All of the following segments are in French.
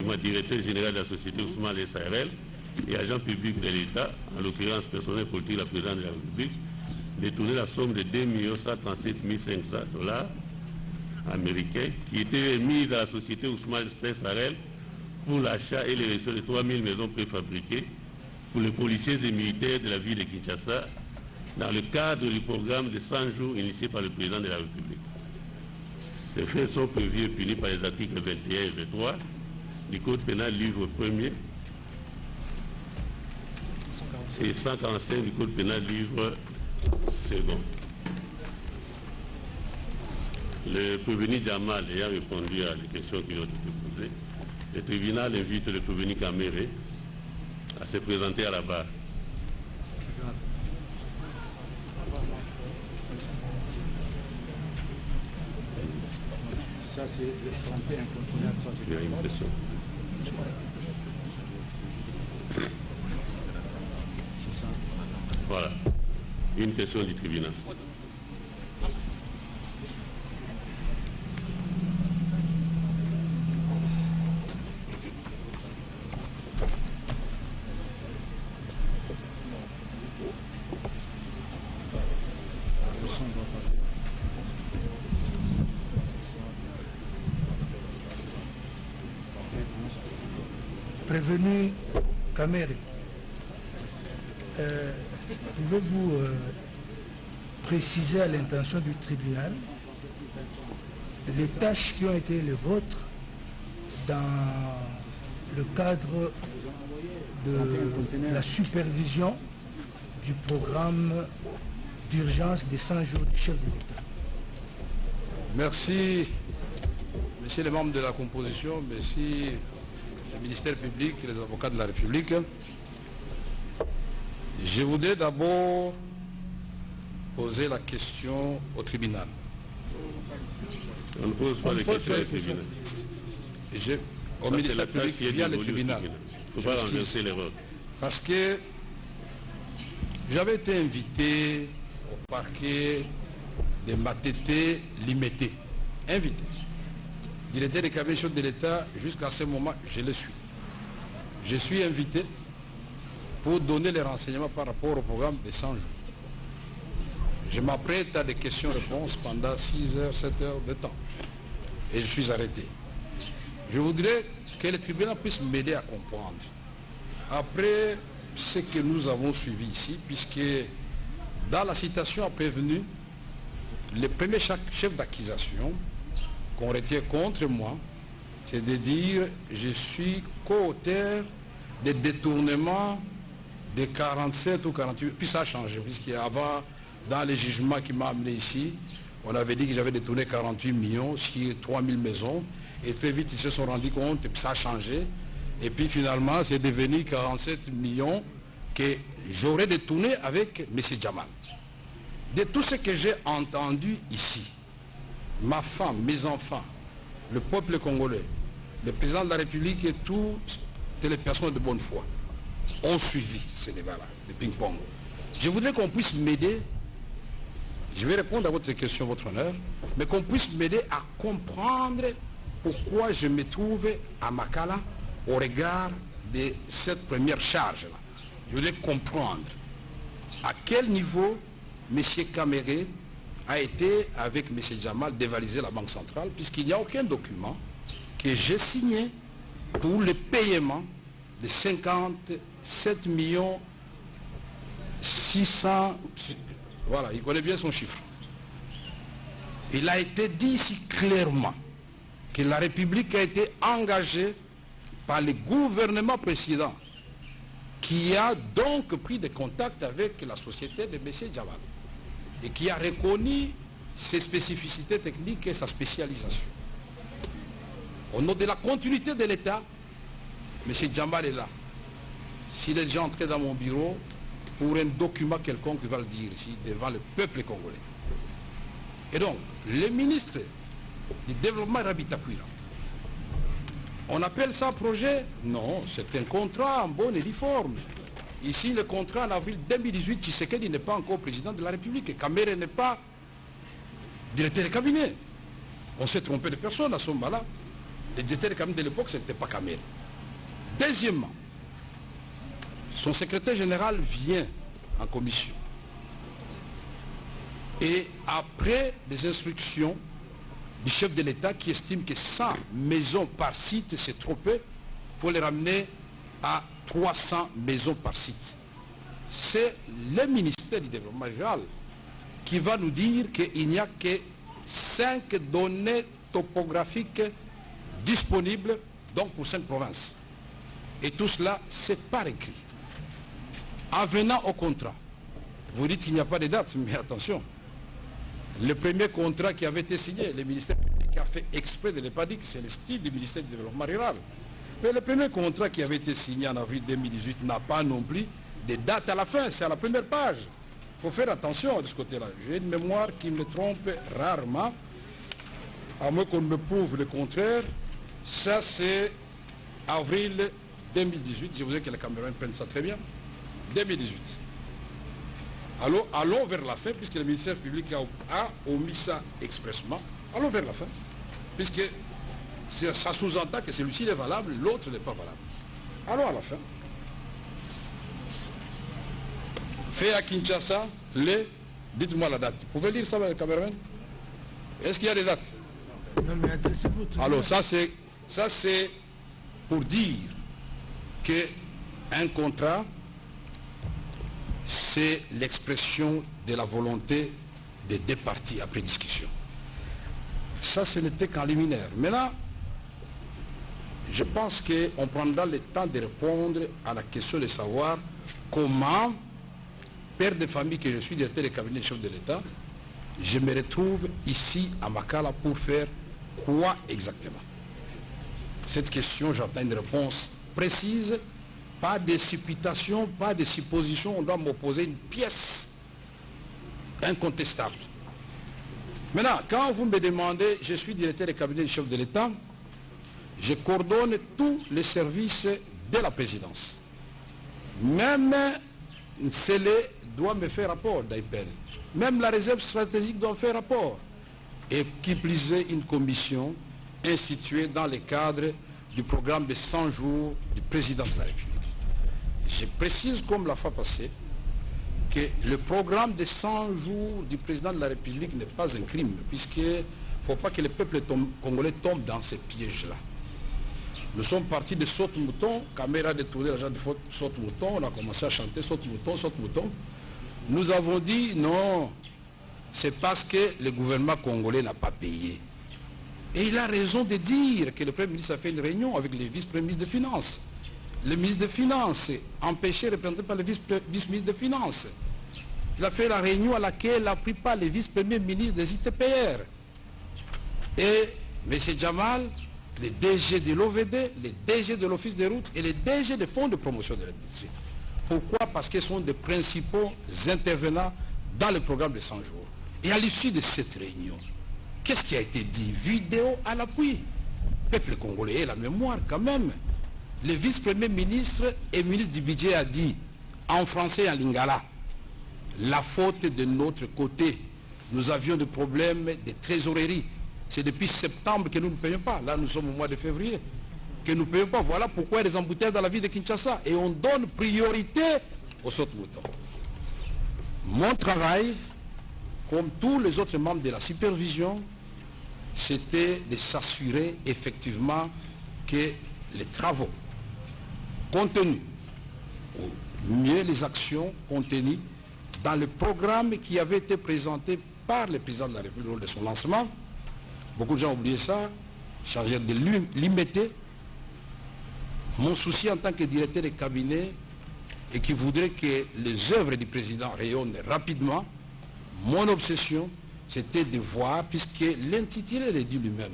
effectivement directeur général de la société Ousmane SARL et agent public de l'État, en l'occurrence personnel politique de la présidente de la République, détourné la somme de 2 137 500 $ américains qui était remise à la société Ousmane SARL pour l'achat et l'érection de 3 000 maisons préfabriquées pour les policiers et militaires de la ville de Kinshasa dans le cadre du programme de 100 jours initié par le président de la République. Ces faits sont prévus et punis par les articles 21 et 23 du Code pénal livre 1er et 145 du Code pénal livre 2. Le prévenu Jamal ayant répondu à les questions qui ont été posées, le tribunal invite le prévenu Kamere à se présenter à la barre. Ça c'est le 31 contrôleur, ça c'est Il y a une question. C'est ça. Voilà. Une question du tribunal. Prévenu Kamere, pouvez-vous préciser à l'intention du tribunal les tâches qui ont été les vôtres dans le cadre de la supervision du programme d'urgence des 100 jours du chef de l'État? Merci, messieurs les membres de la composition, merci le ministère public et les avocats de la République. Je voudrais d'abord poser la question au tribunal. On ne pose pas les questions au tribunal. Au ministère public via le tribunal. Il ne faut pas renverser l'erreur. Parce que j'avais été invité au parquet de Matete Limité. Invité. Directeur des cabinets chefs de l'État, jusqu'à ce moment, je le suis. Je suis invité pour donner les renseignements par rapport au programme des 100 jours. Je m'apprête à des questions-réponses pendant 6 heures, 7 heures de temps. Et je suis arrêté. Je voudrais que le tribunal puisse m'aider à comprendre. Après ce que nous avons suivi ici, puisque dans la citation a prévenu, le premier chef d'accusation qu'on retient contre moi, c'est de dire je suis co-auteur des détournements de 47 ou 48, puis ça a changé, puisqu'avant, dans les jugements qui m'ont amené ici, on avait dit que j'avais détourné 48 millions sur 3000 maisons, et très vite ils se sont rendus compte, et puis ça a changé, et puis finalement c'est devenu 47 millions que j'aurais détourné avec M. Jamal. De tout ce que j'ai entendu ici, ma femme, mes enfants, le peuple congolais, le président de la République et toutes les personnes de bonne foi ont suivi ce débat-là, le ping-pong. Je voudrais qu'on puisse m'aider, je vais répondre à votre question, votre honneur, mais qu'on puisse m'aider à comprendre pourquoi je me trouve à Makala au regard de cette première charge-là. Je voudrais comprendre à quel niveau M. Kamere a été, avec M. Jamal, dévaliser la Banque centrale, puisqu'il n'y a aucun document que j'ai signé pour le paiement de 57 millions 600... Voilà, il connaît bien son chiffre. Il a été dit ici clairement que la République a été engagée par le gouvernement précédent, qui a donc pris des contacts avec la société de M. Jamal et qui a reconnu ses spécificités techniques et sa spécialisation. Au nom de la continuité de l'État, M. Jamal est là. S'il est déjà entré dans mon bureau pour un document quelconque, il va le dire ici devant le peuple congolais. Et donc, le ministre du Développement Rabitakwira, on appelle ça projet? Non, c'est un contrat en bonne et due forme. Ici, le contrat en avril 2018, Tshisekedi n'est pas encore président de la République et Kamere n'est pas directeur de cabinet. On s'est trompé de personne à ce moment-là. le directeur de cabinet de l'époque, ce n'était pas Kamere. Deuxièmement, son secrétaire général vient en commission. Et après des instructions du chef de l'État qui estime que 100 maisons par site, c'est trop peu, il faut les ramener à 300 maisons par site. C'est le ministère du Développement rural qui va nous dire qu'il n'y a que 5 données topographiques disponibles, donc pour 5 provinces. Et tout cela, c'est par écrit. En venant au contrat, vous dites qu'il n'y a pas de date, mais attention, le premier contrat qui avait été signé, le ministère public a fait exprès de ne pas dire que c'est le style du ministère du Développement rural. Mais le premier contrat qui avait été signé en avril 2018 n'a pas non plus de date à la fin, c'est à la première page. Il faut faire attention de ce côté-là. J'ai une mémoire qui me trompe rarement, à moins qu'on me prouve le contraire. Ça, c'est avril 2018. Je voudrais que les Camerounais prennent ça très bien. 2018. Allons vers la fin, puisque le ministère public a omis ça expressement. Allons vers la fin, puisque ça sous-entend que celui-ci est valable, l'autre n'est pas valable. Allons à la fin. Fait à Kinshasa, dites-moi la date. Vous pouvez lire ça, le Cameroun? Est-ce qu'il y a des dates? Non, mais adressez-vous tout Alors, ça c'est pour dire qu'un contrat, c'est l'expression de la volonté des deux parties après discussion. Ça, ce n'était qu'en liminaire. Maintenant, je pense qu'on prendra le temps de répondre à la question de savoir comment, père de famille que je suis, directeur de cabinet chef de l'État, je me retrouve ici à Makala pour faire quoi exactement? Cette question, j'attends une réponse précise, pas de supputation, pas de supposition, on doit m'opposer une pièce incontestable. Maintenant, quand vous me demandez, je suis directeur de cabinet du chef de l'État, je coordonne tous les services de la présidence. Même Ncélé doit me faire rapport d'IPEL. Même la réserve stratégique doit faire rapport. Et qui plus est une commission instituée dans le cadre du programme de 100 jours du président de la République. Je précise comme la fois passée que le programme de 100 jours du président de la République n'est pas un crime, puisqu'il ne faut pas que le peuple congolais tombe dans ces pièges-là. Nous sommes partis de saute-mouton, caméra détournée, l'agent de saute-mouton, on a commencé à chanter saute-mouton, saute-mouton. Nous avons dit non, c'est parce que le gouvernement congolais n'a pas payé. Et il a raison de dire que le Premier ministre a fait une réunion avec les vice-premiers ministres des Finances. Le ministre des Finances, empêché, représenté par le vice-ministre des Finances. Il a fait la réunion à laquelle il a pris part les vice-premiers ministres des ITPR. Et M. Djamal, les DG de l'OVD, les DG de l'Office des routes et les DG des fonds de promotion de l'industrie. Pourquoi? Parce qu'ils sont des principaux intervenants dans le programme de 100 jours. Et à l'issue de cette réunion, qu'est-ce qui a été dit? Vidéo à l'appui. Le peuple congolais a la mémoire quand même. Le vice-premier ministre et ministre du budget a dit, en français et en lingala, la faute de notre côté. Nous avions des problèmes de trésorerie. C'est depuis septembre que nous ne payons pas. Là, nous sommes au mois de février. Que nous ne payons pas. Voilà pourquoi il y a des embouteillages dans la ville de Kinshasa. Et on donne priorité aux saute-moutons. Mon travail, comme tous les autres membres de la supervision, c'était de s'assurer effectivement que les travaux contenus, ou mieux les actions contenues dans le programme qui avait été présenté par le président de la République lors de son lancement. Beaucoup de gens ont oublié ça, changer de limiter. Mon souci en tant que directeur de cabinet et qui voudrait que les œuvres du président rayonnent rapidement, mon obsession, c'était de voir, puisque l'intitulé le dit lui-même,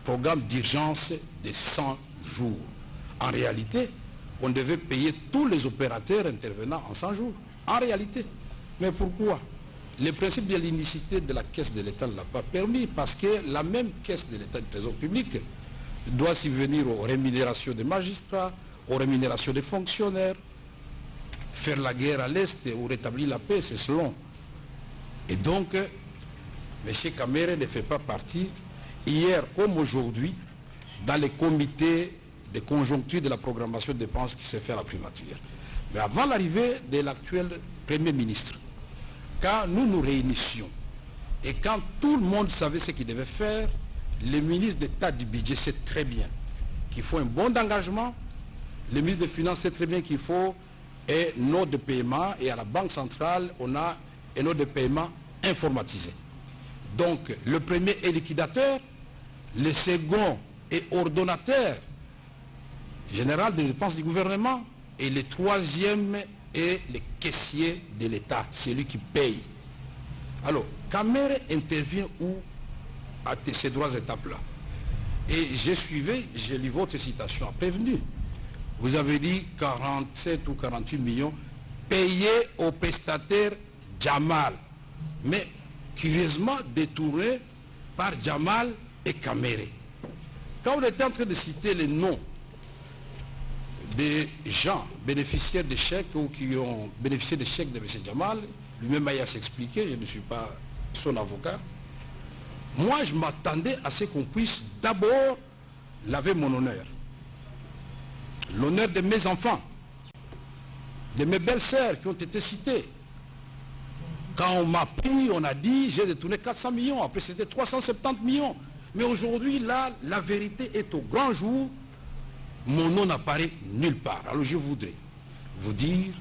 programme d'urgence de 100 jours. En réalité, on devait payer tous les opérateurs intervenant en 100 jours. En réalité. Mais pourquoi? Le principe de l'unicité de la caisse de l'État ne l'a pas permis, parce que la même caisse de l'État du Trésor public doit subvenir aux rémunérations des magistrats, aux rémunérations des fonctionnaires, faire la guerre à l'Est ou rétablir la paix, c'est selon. Et donc, M. Kamere ne fait pas partie. Hier comme aujourd'hui, dans les comités de conjoncture de la programmation de dépenses qui s'est fait à la primature. Mais avant l'arrivée de l'actuel Premier ministre, quand nous nous réunissions et quand tout le monde savait ce qu'il devait faire, le ministre d'État du budget sait très bien qu'il faut un bon engagement, le ministre des Finances sait très bien qu'il faut un note de paiement, et à la Banque centrale, on a un note de paiement informatisé. Donc, le premier est liquidateur, le second est ordonnateur général des dépenses du gouvernement, et le troisième est le caissier de l'État, c'est lui qui paye. Alors, Camere intervient où à ces trois étapes-là? Et j'ai lu votre citation, prévenu. Vous avez dit 47 ou 48 millions payés au prestataire Jamal, mais curieusement détournés par Jamal et Camere. Quand on était en train de citer les noms des gens bénéficiaires de chèques ou qui ont bénéficié des chèques de M. Jamal, lui-même a s'expliqué, je ne suis pas son avocat. Moi, je m'attendais à ce qu'on puisse d'abord laver mon honneur. L'honneur de mes enfants, de mes belles-sœurs qui ont été citées. Quand on m'a pris, on a dit, j'ai détourné 400 millions, après c'était 370 millions. Mais aujourd'hui, là, la vérité est au grand jour. Mon nom n'apparaît nulle part. Alors je voudrais vous dire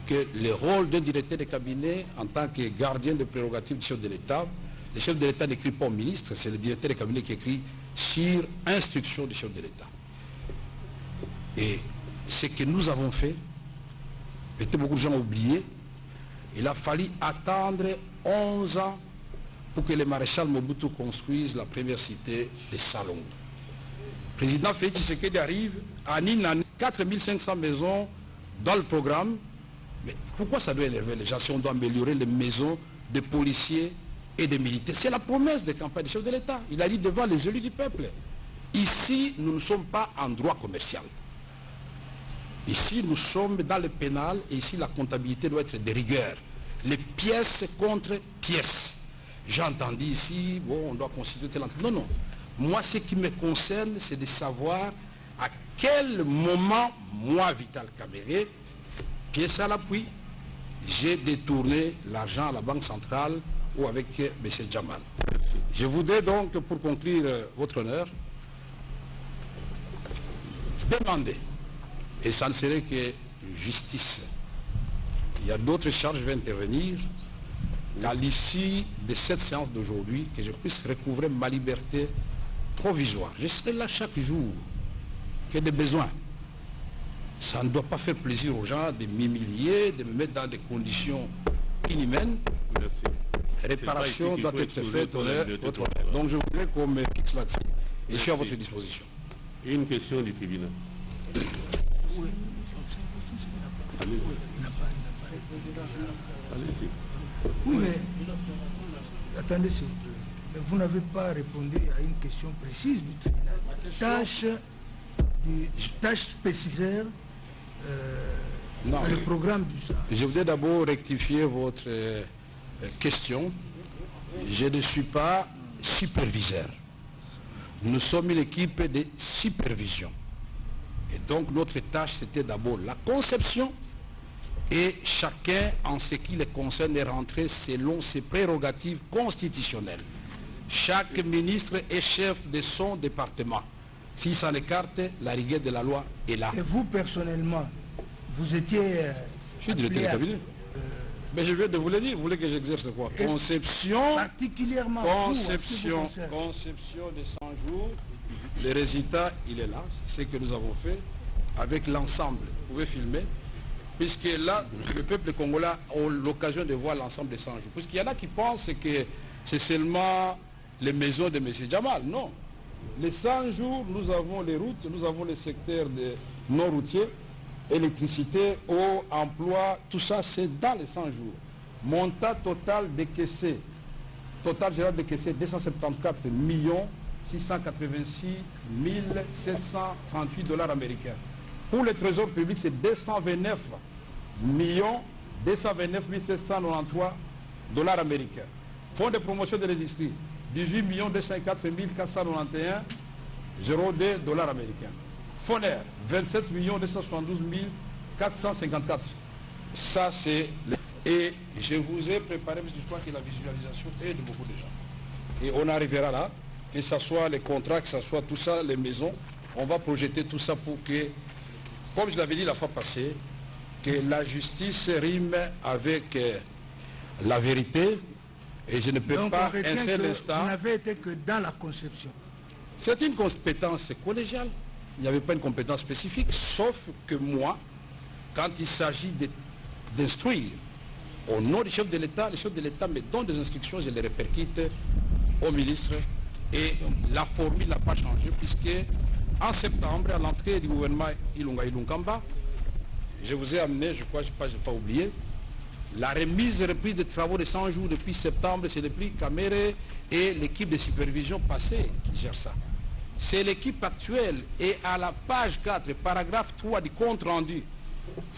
que le rôle d'un directeur de cabinet en tant que gardien de prérogatives du chef de l'État, le chef de l'État n'écrit pas au ministre, c'est le directeur de cabinet qui écrit sur instruction du chef de l'État. Et ce que nous avons fait, peut-être beaucoup de gens ont oublié, il a fallu attendre 11 ans pour que le maréchal Mobutu construise la première cité de Salongo. Le président Félix Tshisekedi arrive à Nina, 4500 maisons dans le programme. Mais pourquoi ça doit énerver les gens si on doit améliorer les maisons de policiers et de militaires? C'est la promesse de campagne du chef de l'État. Il a dit devant les élus du peuple. Ici, nous ne sommes pas en droit commercial. Ici, nous sommes dans le pénal et ici, la comptabilité doit être de rigueur. Les pièces contre pièces. J'ai entendu ici, bon, on doit constituer tel entreprise. Non, non. Moi, ce qui me concerne, c'est de savoir à quel moment, moi, Vital Camere, pièce à l'appui, j'ai détourné l'argent à la Banque centrale ou avec M. Jamal. Je voudrais donc, pour conclure votre honneur, demander, et ça ne serait que justice, il y a d'autres charges, je vais intervenir, qu'à l'issue de cette séance d'aujourd'hui, que je puisse recouvrer ma liberté provisoire. Je serai là chaque jour, que des besoins. Ça ne doit pas faire plaisir aux gens de m'humilier, de me mettre dans des conditions inhumaines. Réparation doit être faite, votre honneur. Donc je voudrais qu'on me fixe là-dessus. Et je suis à votre disposition. Une question du tribunal. Oui. Allez-y. Oui, mais attendez s'il vous plaît. Mais vous n'avez pas répondu à une question précise du tribunal. Tâche spécifique dans le programme du SAR. Je voudrais d'abord rectifier votre question. Je ne suis pas superviseur. Nous sommes une équipe de supervision. Et donc notre tâche, c'était d'abord la conception et chacun, en ce qui le concerne, est rentré selon ses prérogatives constitutionnelles. Chaque ministre est chef de son département. S'il s'en écarte, la rigueur de la loi est là. Et vous, personnellement, vous étiez... je suis directeur de cabinet. Mais je viens de vous le dire, vous voulez que j'exerce quoi? Conception, particulièrement conception de 100 jours. Le résultat, il est là. C'est ce que nous avons fait avec l'ensemble. Vous pouvez filmer. Puisque là, le peuple congolais a l'occasion de voir l'ensemble des 100 jours. Puisqu'il y en a qui pensent que c'est seulement les maisons de M. Jamal. Non. Les 100 jours, nous avons les routes, nous avons les secteurs non routiers, électricité, eau, emploi, tout ça, c'est dans les 100 jours. Montant total décaissé, total général décaissé, 274 686 738 dollars américains. Pour le trésor public, c'est 229 793 dollars américains. Fonds de promotion de l'industrie, 18 204 491 02 dollars américains. Foner, 27 272 454. Ça, c'est... Et je vous ai préparé, mais je crois que la visualisation aide beaucoup de gens. Et on arrivera là, que ce soit les contrats, que ce soit tout ça, les maisons, on va projeter tout ça pour que, comme je l'avais dit la fois passée, que la justice rime avec la vérité. Et je ne peux Donc, pas un seul instant... Vous n'avez été que dans la conception. C'est une compétence collégiale. Il n'y avait pas une compétence spécifique, sauf que moi, quand il s'agit d'instruire au nom du chef de l'État, le chef de l'État me donne des instructions, je les répercute au ministre. Et la formule n'a pas changé, puisque en septembre, à l'entrée du gouvernement Ilunga Ilunkamba, je vous ai amené, je crois, je n'ai pas oublié, la remise reprise de travaux de 100 jours depuis septembre, c'est le prix Caméré et l'équipe de supervision passée qui gère ça. C'est l'équipe actuelle et à la page 4, paragraphe 3 du compte rendu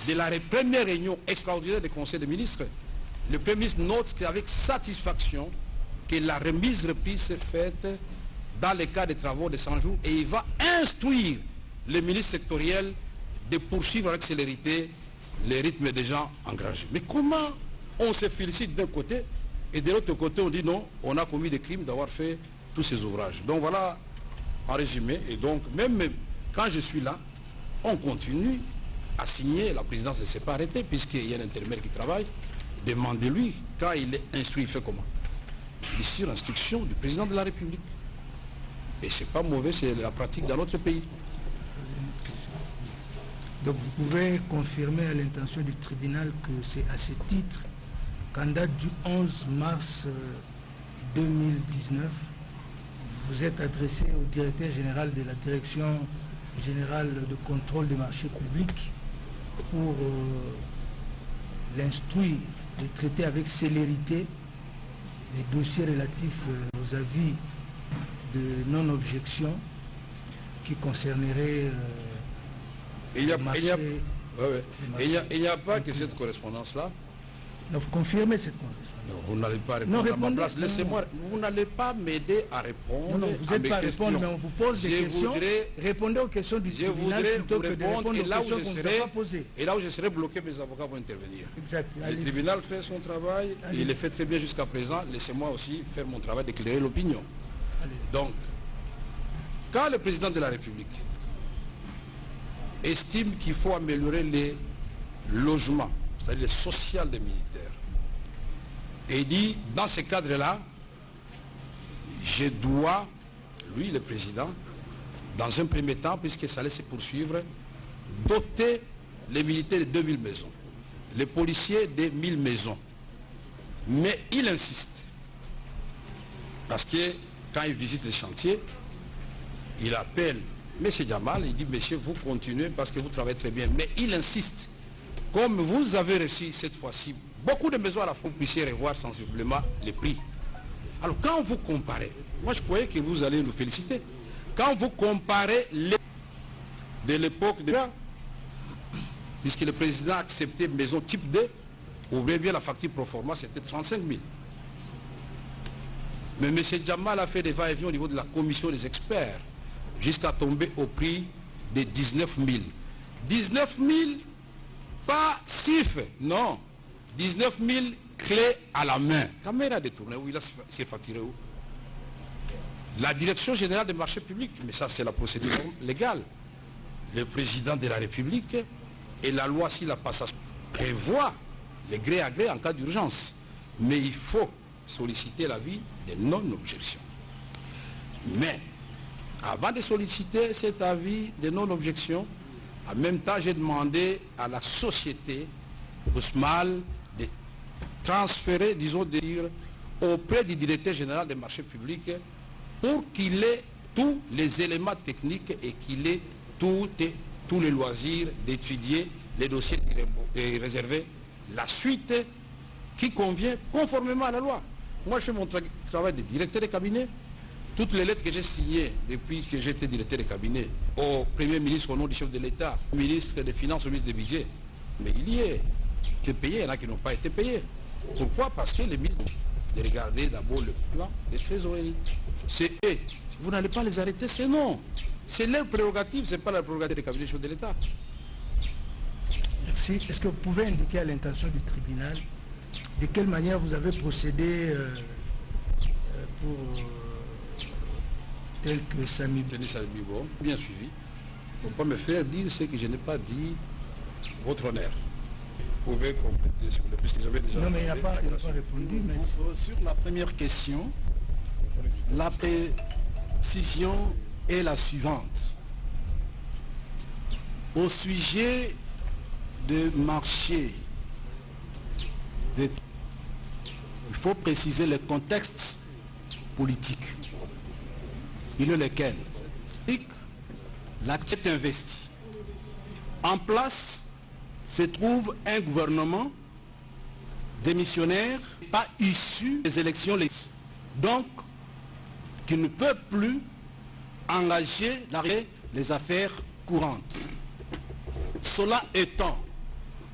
de la première réunion extraordinaire du Conseil des ministres, le Premier ministre note avec satisfaction que la remise reprise s'est faite dans le cas des travaux de 100 jours et il va instruire les ministres sectoriels de poursuivre avec célérité les rythmes des gens engagés. Mais comment on se félicite d'un côté et de l'autre côté on dit non, on a commis des crimes d'avoir fait tous ces ouvrages. Donc voilà en résumé. Et donc même quand je suis là, on continue à signer. La présidence ne s'est pas arrêtée puisqu'il y a un intérimaire qui travaille. Demandez-lui, quand il est instruit, il fait comment? Il est sur instruction du président de la République. Et c'est pas mauvais, c'est la pratique dans notre pays. Donc vous pouvez confirmer à l'intention du tribunal que c'est à ce titre qu'en date du 11 mars 2019, vous êtes adressé au directeur général de la Direction générale de contrôle des marchés publics pour l'instruire de traiter avec célérité les dossiers relatifs aux avis de non-objection qui concerneraient il n'y a pas que cette correspondance-là. Vous confirmez cette correspondance? Non, vous n'allez pas répondre à ma place. Laissez-moi, vous n'allez pas m'aider à répondre. Non, vous n'êtes pas à répondre, mais on vous pose des questions. Répondez aux questions du tribunal plutôt que de répondre aux questions qu'on ne vous a pas posées. Et là où je serai bloqué, mes avocats vont intervenir. Exact. Le tribunal fait son travail, il le fait très bien jusqu'à présent. Laissez-moi aussi faire mon travail d'éclairer l'opinion. Donc, quand le président de la République estime qu'il faut améliorer les logements, c'est-à-dire le social des militaires, et dit, dans ce cadre-là, je dois, lui le président, dans un premier temps, puisque ça allait se poursuivre, doter les militaires de 2000 maisons, les policiers de 1000 maisons. Mais il insiste, parce que quand il visite les chantiers, il appelle M. Djamal, il dit, monsieur, vous continuez parce que vous travaillez très bien. Mais il insiste, comme vous avez reçu cette fois-ci beaucoup de maisons à la fois, vous puissiez revoir sensiblement les prix. Alors quand vous comparez, moi je croyais que vous allez nous féliciter, quand vous comparez les de l'époque de puisque le président a accepté maison type 2, ouvrez bien la facture pro forma, c'était 35 000. Mais M. Djamal a fait des va-et-vient au niveau de la commission des experts, jusqu'à tomber au prix de 19 000. 19 000, pas CIF, non. 19 000 clés à la main. Caméra détournée, où il a s'est facturé où? La direction générale des marchés publics, mais ça c'est la procédure légale. Le président de la République et la loi, si la passation prévoit les gré à gré en cas d'urgence. Mais il faut solliciter l'avis des non-objections. Mais avant de solliciter cet avis de non-objection, en même temps j'ai demandé à la société Ousmal de transférer, disons, de dire auprès du directeur général des marchés publics pour qu'il ait tous les éléments techniques et qu'il ait tous les loisirs d'étudier les dossiers réservés, la suite qui convient conformément à la loi. Moi, je fais mon travail de directeur de cabinet. Toutes les lettres que j'ai signées depuis que j'étais directeur de cabinet au Premier ministre au nom du chef de l'État, au ministre des Finances, au ministre des Budgets, mais il y est de payés, il y en a qui n'ont pas été payés. Pourquoi? Parce que les ministres de regarder d'abord le plan des trésoreries. C'est eux. Vous n'allez pas les arrêter, c'est non. C'est leur prérogative, ce n'est pas la prérogative des cabinets chefs de l'État. Merci. Est-ce que vous pouvez indiquer à l'intention du tribunal de quelle manière vous avez procédé pour tel que Samibo? Denis Samibo, bien suivi. Il ne faut pas me faire dire ce que je n'ai pas dit, votre honneur. Vous pouvez compléter, s'il vous plaît, puisque j'avais déjà... Non, mais il n'a pas répondu. Mais... Sur la première question, la précision est la suivante. Au sujet de marché, il faut préciser le contexte politique. Il est lequel? La tête investie. En place se trouve un gouvernement démissionnaire, pas issu des élections législatives. Donc, qui ne peut plus engager les affaires courantes. Cela étant,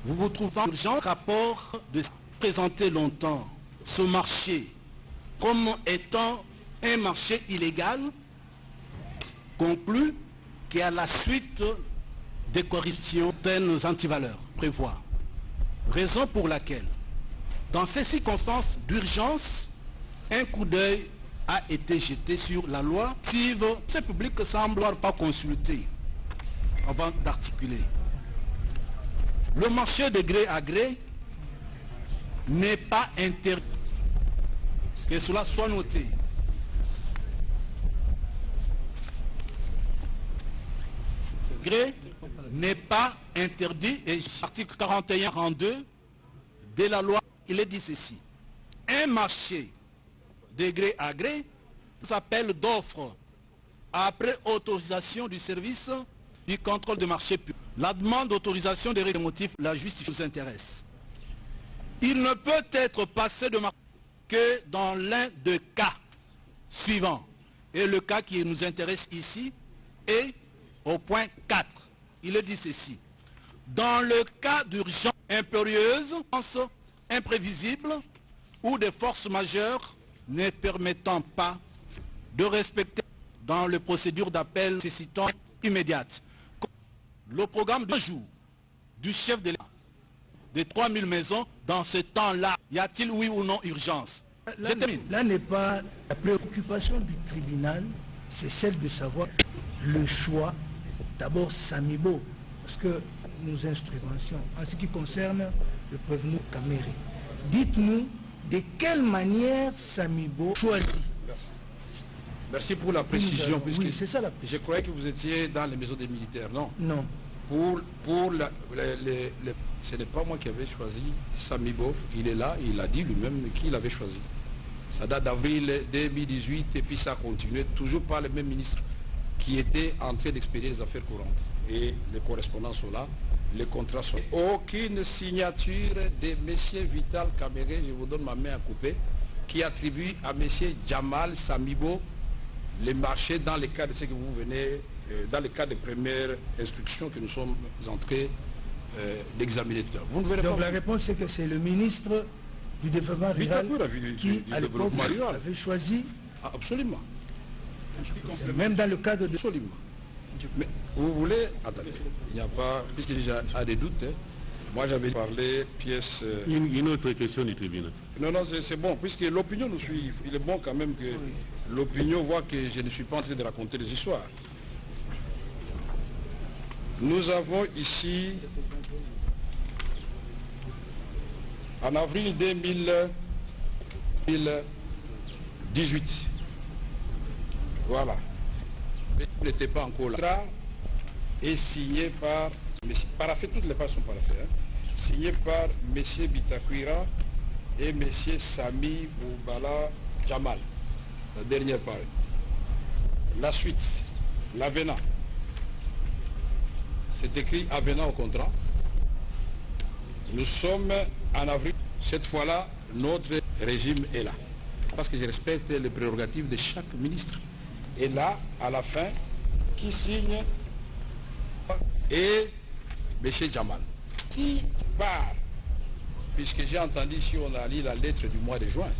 vous vous trouvez en urgent rapport de présenter longtemps ce marché comme étant un marché illégal conclu qui à la suite des corruptions des antivaleurs prévoit. Raison pour laquelle, dans ces circonstances d'urgence, un coup d'œil a été jeté sur la loi. Ce public semble pas consulter avant d'articuler. Le marché de gré à gré n'est pas interdit. Que cela soit noté. Gré n'est pas interdit et l'article 41-42 de la loi, il est dit ceci. Un marché de gré à gré s'appelle d'offre après autorisation du service du contrôle de marché public. La demande d'autorisation des motifs, la justice nous intéresse. Il ne peut être passé de marché que dans l'un des cas suivants. Et le cas qui nous intéresse ici est au point 4. Il est dit ceci. Dans le cas d'urgence impérieuse, imprévisible ou de force majeure ne permettant pas de respecter dans les procédures d'appel nécessitant immédiate. Le programme de jour du chef de l'État de 3000 maisons, dans ce temps-là, y a-t-il oui ou non urgence? Je termine. Là n'est pas la préoccupation du tribunal, c'est celle de savoir le choix, d'abord Samibo, parce que nous instrumentions, en ce qui concerne le prévenu Caméré. Dites-nous de quelle manière Samibo choisit. Merci. Merci pour la précision, puisque oui, c'est ça la je croyais que vous étiez dans les maisons des militaires. Non. Non. Ce n'est pas moi qui avais choisi Samibo. Il est là, il a dit lui-même qui l'avait choisi. Ça date d'avril 2018 et puis ça a continué, toujours par le même ministre qui était en train d'expédier les affaires courantes. Et les correspondants sont là, les contrats sont là. Aucune signature de M. Vital Caméré, je vous donne ma main à couper, qui attribue à M. Jamal Samibo les marchés dans le cas de ce que vous venez, dans le cas des premières instructions que nous sommes en train d'examiner tout à l'heure. Vous ne verrez Donc pas. la réponse c'est que c'est le ministre du développement rural qui à l'époque avait choisi. Ah, absolument. Même dans le cadre de... Absolument. Mais vous voulez... Attendez, il n'y a pas... Puisqu'il y a des doutes, hein, moi j'avais parlé pièce... Une autre question du tribunal. Non, non, c'est bon, puisque l'opinion nous suit. Il est bon quand même que l'opinion voit que je ne suis pas en train de raconter des histoires. Nous avons ici, en avril 2018, voilà, il n'était pas encore là, et signé par, paraffé, toutes les pages sont paraffées, hein, signé par M. Bitakwira et M. Sami Boubala Jamal, la dernière page. La suite, l'avenant. C'est écrit avenant au contrat. Nous sommes en avril. Cette fois-là, notre régime est là. Parce que je respecte les prérogatives de chaque ministre. Et là, à la fin, qui signe et M. Jamal. Si par, puisque j'ai entendu si on a lu la lettre du mois de juin,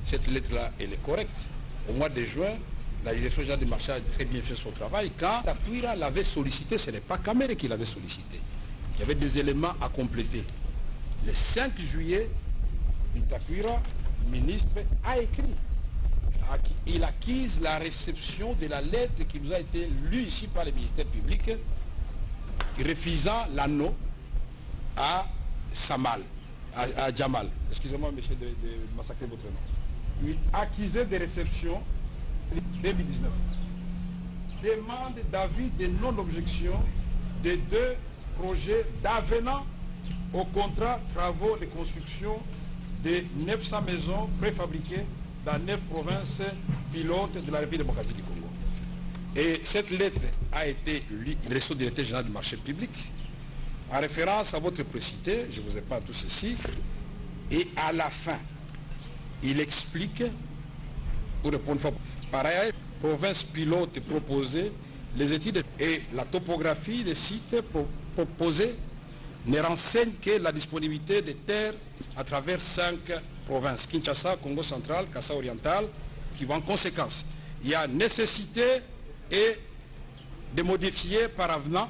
cette lettre-là, elle est correcte. Au mois de juin, la direction générale des marchés a très bien fait son travail. Quand Bitakwira l'avait sollicité, ce n'est pas Kamere qui l'avait sollicité. Il y avait des éléments à compléter. Le 5 juillet, Bitakwira, ministre, a écrit. Il acquise la réception de la lettre qui nous a été lue ici par le ministère public, refusant l'anneau à Samal, à Jamal. Excusez-moi, monsieur, de massacrer votre nom. Accusé de réception 2019. Demande d'avis de non-objection de 2 projets d'avenant au contrat travaux de construction de 900 maisons préfabriquées dans 9 provinces pilotes de la République démocratique du Congo. Et cette lettre a été lue au directeur général du marché public, en référence à votre précité, je ne vous ai pas tout ceci, et à la fin, il explique, pour répondre par ailleurs, province pilote proposée, les études et la topographie des sites proposés ne renseignent que la disponibilité des terres à travers 5 provinces, Kinshasa, Congo central, Kassa oriental, qui vont en conséquence. Il y a nécessité et de modifier par avenant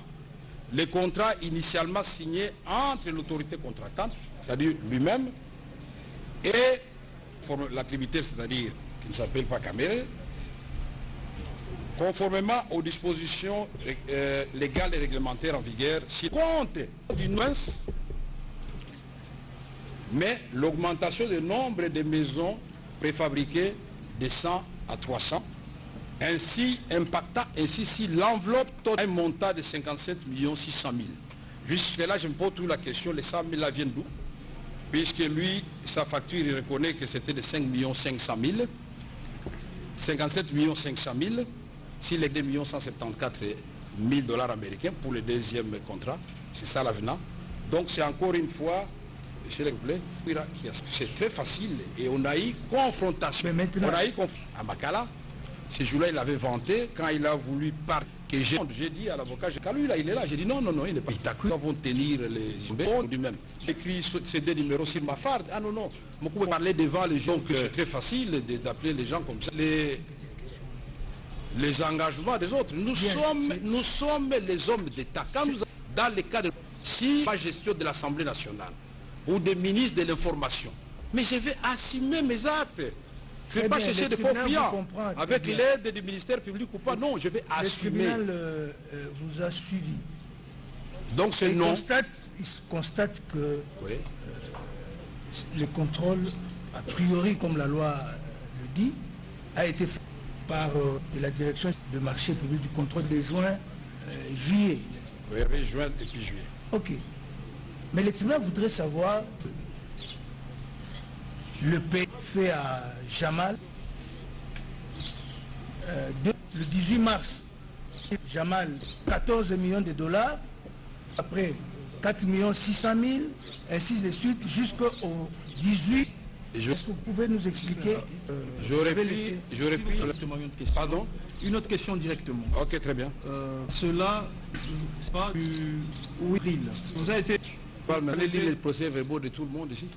les contrats initialement signés entre l'autorité contractante, c'est-à-dire lui-même, et l'attributaire, c'est-à-dire qui ne s'appelle pas Kamere, conformément aux dispositions légales et réglementaires en vigueur, si compte d'une nuance, mais l'augmentation du nombre de maisons préfabriquées de 100 à 300, ainsi impactant ainsi si l'enveloppe totale montant de 57 600 000. Jusque là, je me pose toute la question, les 100 000 là viennent d'où? Puisque lui, sa facture, il reconnaît que c'était de 5 500 000, 57 500 000, si les 2 174 000 $ américains pour le deuxième contrat, c'est ça l'avenant. Donc c'est encore une fois, monsieur le président, c'est très facile et on a eu confrontation. Mais maintenant, on a eu à Makala, ce jour-là il avait vanté quand il a voulu partir. J'ai dit à l'avocat, quand lui là il est là, j'ai dit non, il n'est pas. Nous avons tenir les comptes lui-même. J'ai écrit ces 2 numéros sur ma farde. Ah non, vous pouvez parler devant les gens, que c'est très facile d'appeler les gens comme ça. Les engagements des autres. Nous sommes les hommes d'État. Quand nous, dans le cadre si la gestion de l'Assemblée nationale ou des ministres de l'information, mais je vais assumer mes actes. Je ne vais pas chercher de faux fiants avec l'aide du ministère public ou pas. Non, je vais assumer. Le tribunal vous a suivi. Donc c'est non. Il constate que oui. Le contrôle, a priori, comme la loi le dit, a été fait par la direction de marché public du contrôle de juillet. Oui, juin et puis juillet. Ok. Mais le tribunal voudrait savoir le paiement fait à Jamal le 18 mars. Jamal, 14 millions de $, après 4 600 000, ainsi de suite, jusqu'au 18. Est-ce que vous pouvez nous expliquer J'aurais pu pardon, une autre question directement. Ok, très bien. Cela, c'est pas du avril. Vous avez été... Allez lire les procès-verbaux de tout le monde ici.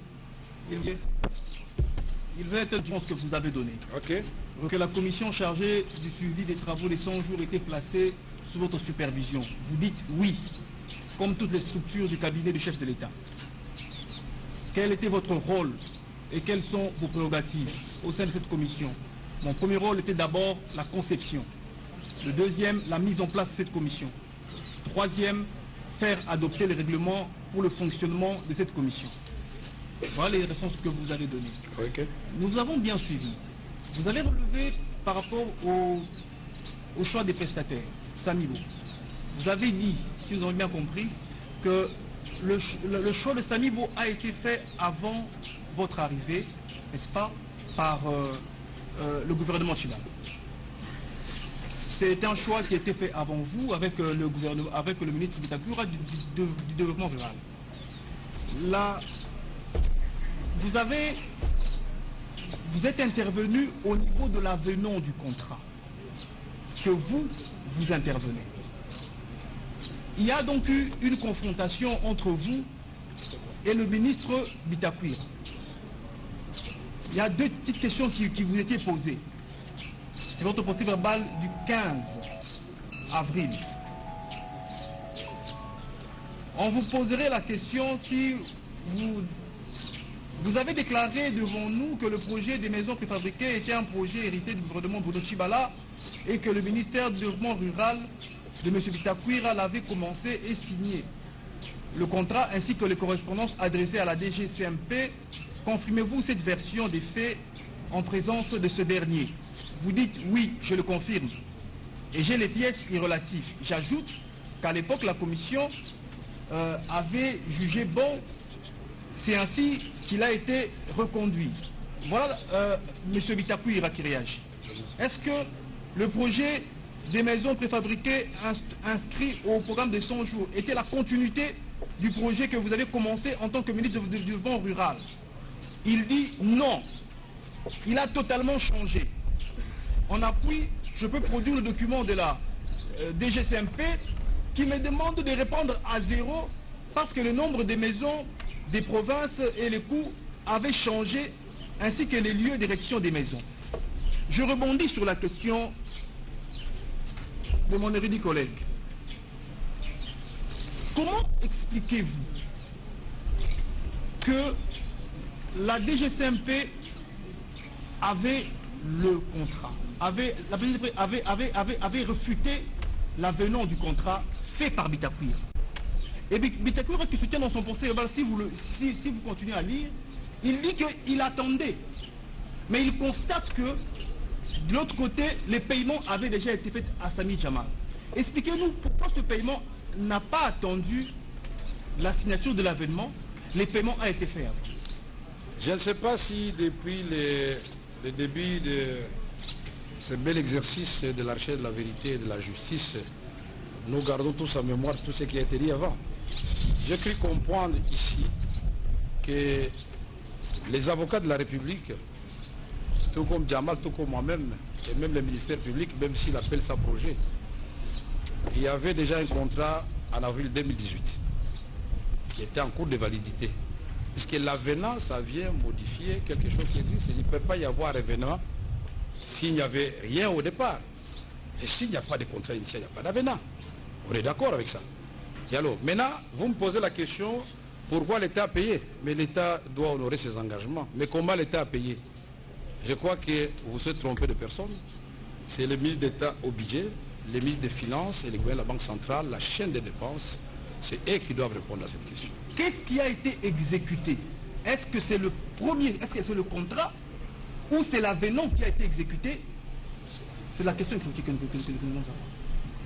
Il va être une réponse que vous avez donnée. Ok. Que la commission chargée du suivi des travaux des 100 jours était placée sous votre supervision. Vous dites oui, comme toutes les structures du cabinet du chef de l'État. Quel était votre rôle et quelles sont vos prérogatives au sein de cette commission? Mon premier rôle était d'abord la conception. Le deuxième, la mise en place de cette commission. Troisième, faire adopter les règlements pour le fonctionnement de cette commission. Voilà les réponses que vous avez données. Okay. Nous avons bien suivi. Vous avez relevé par rapport au choix des prestataires, Samibo. Vous avez dit, si nous avons bien compris, que le choix de Samibo a été fait avant votre arrivée, n'est-ce pas, par le gouvernement chilien. C'était un choix qui a été fait avant vous avec le gouvernement, avec le ministre Bitakwira du développement rural. Là, vous êtes intervenu au niveau de l'avenant du contrat, que vous intervenez. Il y a donc eu une confrontation entre vous et le ministre Bitakwira. Il y a deux petites questions qui vous étaient posées. C'est votre procès verbal du 15 avril. On vous poserait la question si vous avez déclaré devant nous que le projet des maisons préfabriquées était un projet hérité du gouvernement Bruno Tshibala et que le ministère du développement rural de M. Bitakwira l'avait commencé et signé. Le contrat ainsi que les correspondances adressées à la DGCMP, confirmez-vous cette version des faits en présence de ce dernier? Vous dites oui, je le confirme. Et j'ai les pièces irrelatives. J'ajoute qu'à l'époque, la commission avait jugé bon. C'est ainsi qu'il a été reconduit. Voilà M. Bitakwira qui réagit. Est-ce que le projet des maisons préfabriquées inscrit au programme des 100 jours était la continuité du projet que vous avez commencé en tant que ministre du développement rural? Il dit non. Il a totalement changé. En appui, je peux produire le document de la DGCMP qui me demande de répondre à zéro parce que le nombre de maisons des provinces et les coûts avaient changé ainsi que les lieux d'érection des maisons. Je rebondis sur la question de mon érudit collègue. Comment expliquez-vous que la DGCMP avait le contrat, avait refuté l'avenant du contrat fait par Bitakwira? Et Bitakwira qui soutient dans son procès verbal, si vous continuez à lire, il dit qu'il attendait. Mais il constate que de l'autre côté, les paiements avaient déjà été faits à Sami Jamal. Expliquez-nous pourquoi ce paiement n'a pas attendu la signature de l'avenant, les paiements ont été faits avant. Je ne sais pas si depuis le début de ce bel exercice de la recherche de la vérité et de la justice, nous gardons tous en mémoire tout ce qui a été dit avant. J'ai cru comprendre ici que les avocats de la République, tout comme Jamal, tout comme moi-même, et même le ministère public, même s'il appelle ça projet, il y avait déjà un contrat en avril 2018 qui était en cours de validité. Puisque l'avenant, ça vient modifier quelque chose qui existe. Il ne peut pas y avoir avenant s'il n'y avait rien au départ. Et s'il n'y a pas de contrat initial, il n'y a pas d'avenant. On est d'accord avec ça. Et alors, maintenant, vous me posez la question, pourquoi l'État a payé? Mais l'État doit honorer ses engagements. Mais comment l'État a payé? Je crois que vous vous êtes trompé de personne. C'est le ministre d'État au budget, le ministre des Finances et le gouvernement de la Banque centrale, la chaîne des dépenses. C'est eux qui doivent répondre à cette question. Qu'est-ce qui a été exécuté? Est-ce que c'est le premier, est-ce que c'est le contrat ou c'est l'avenant qui a été exécuté? C'est la question que nous avons.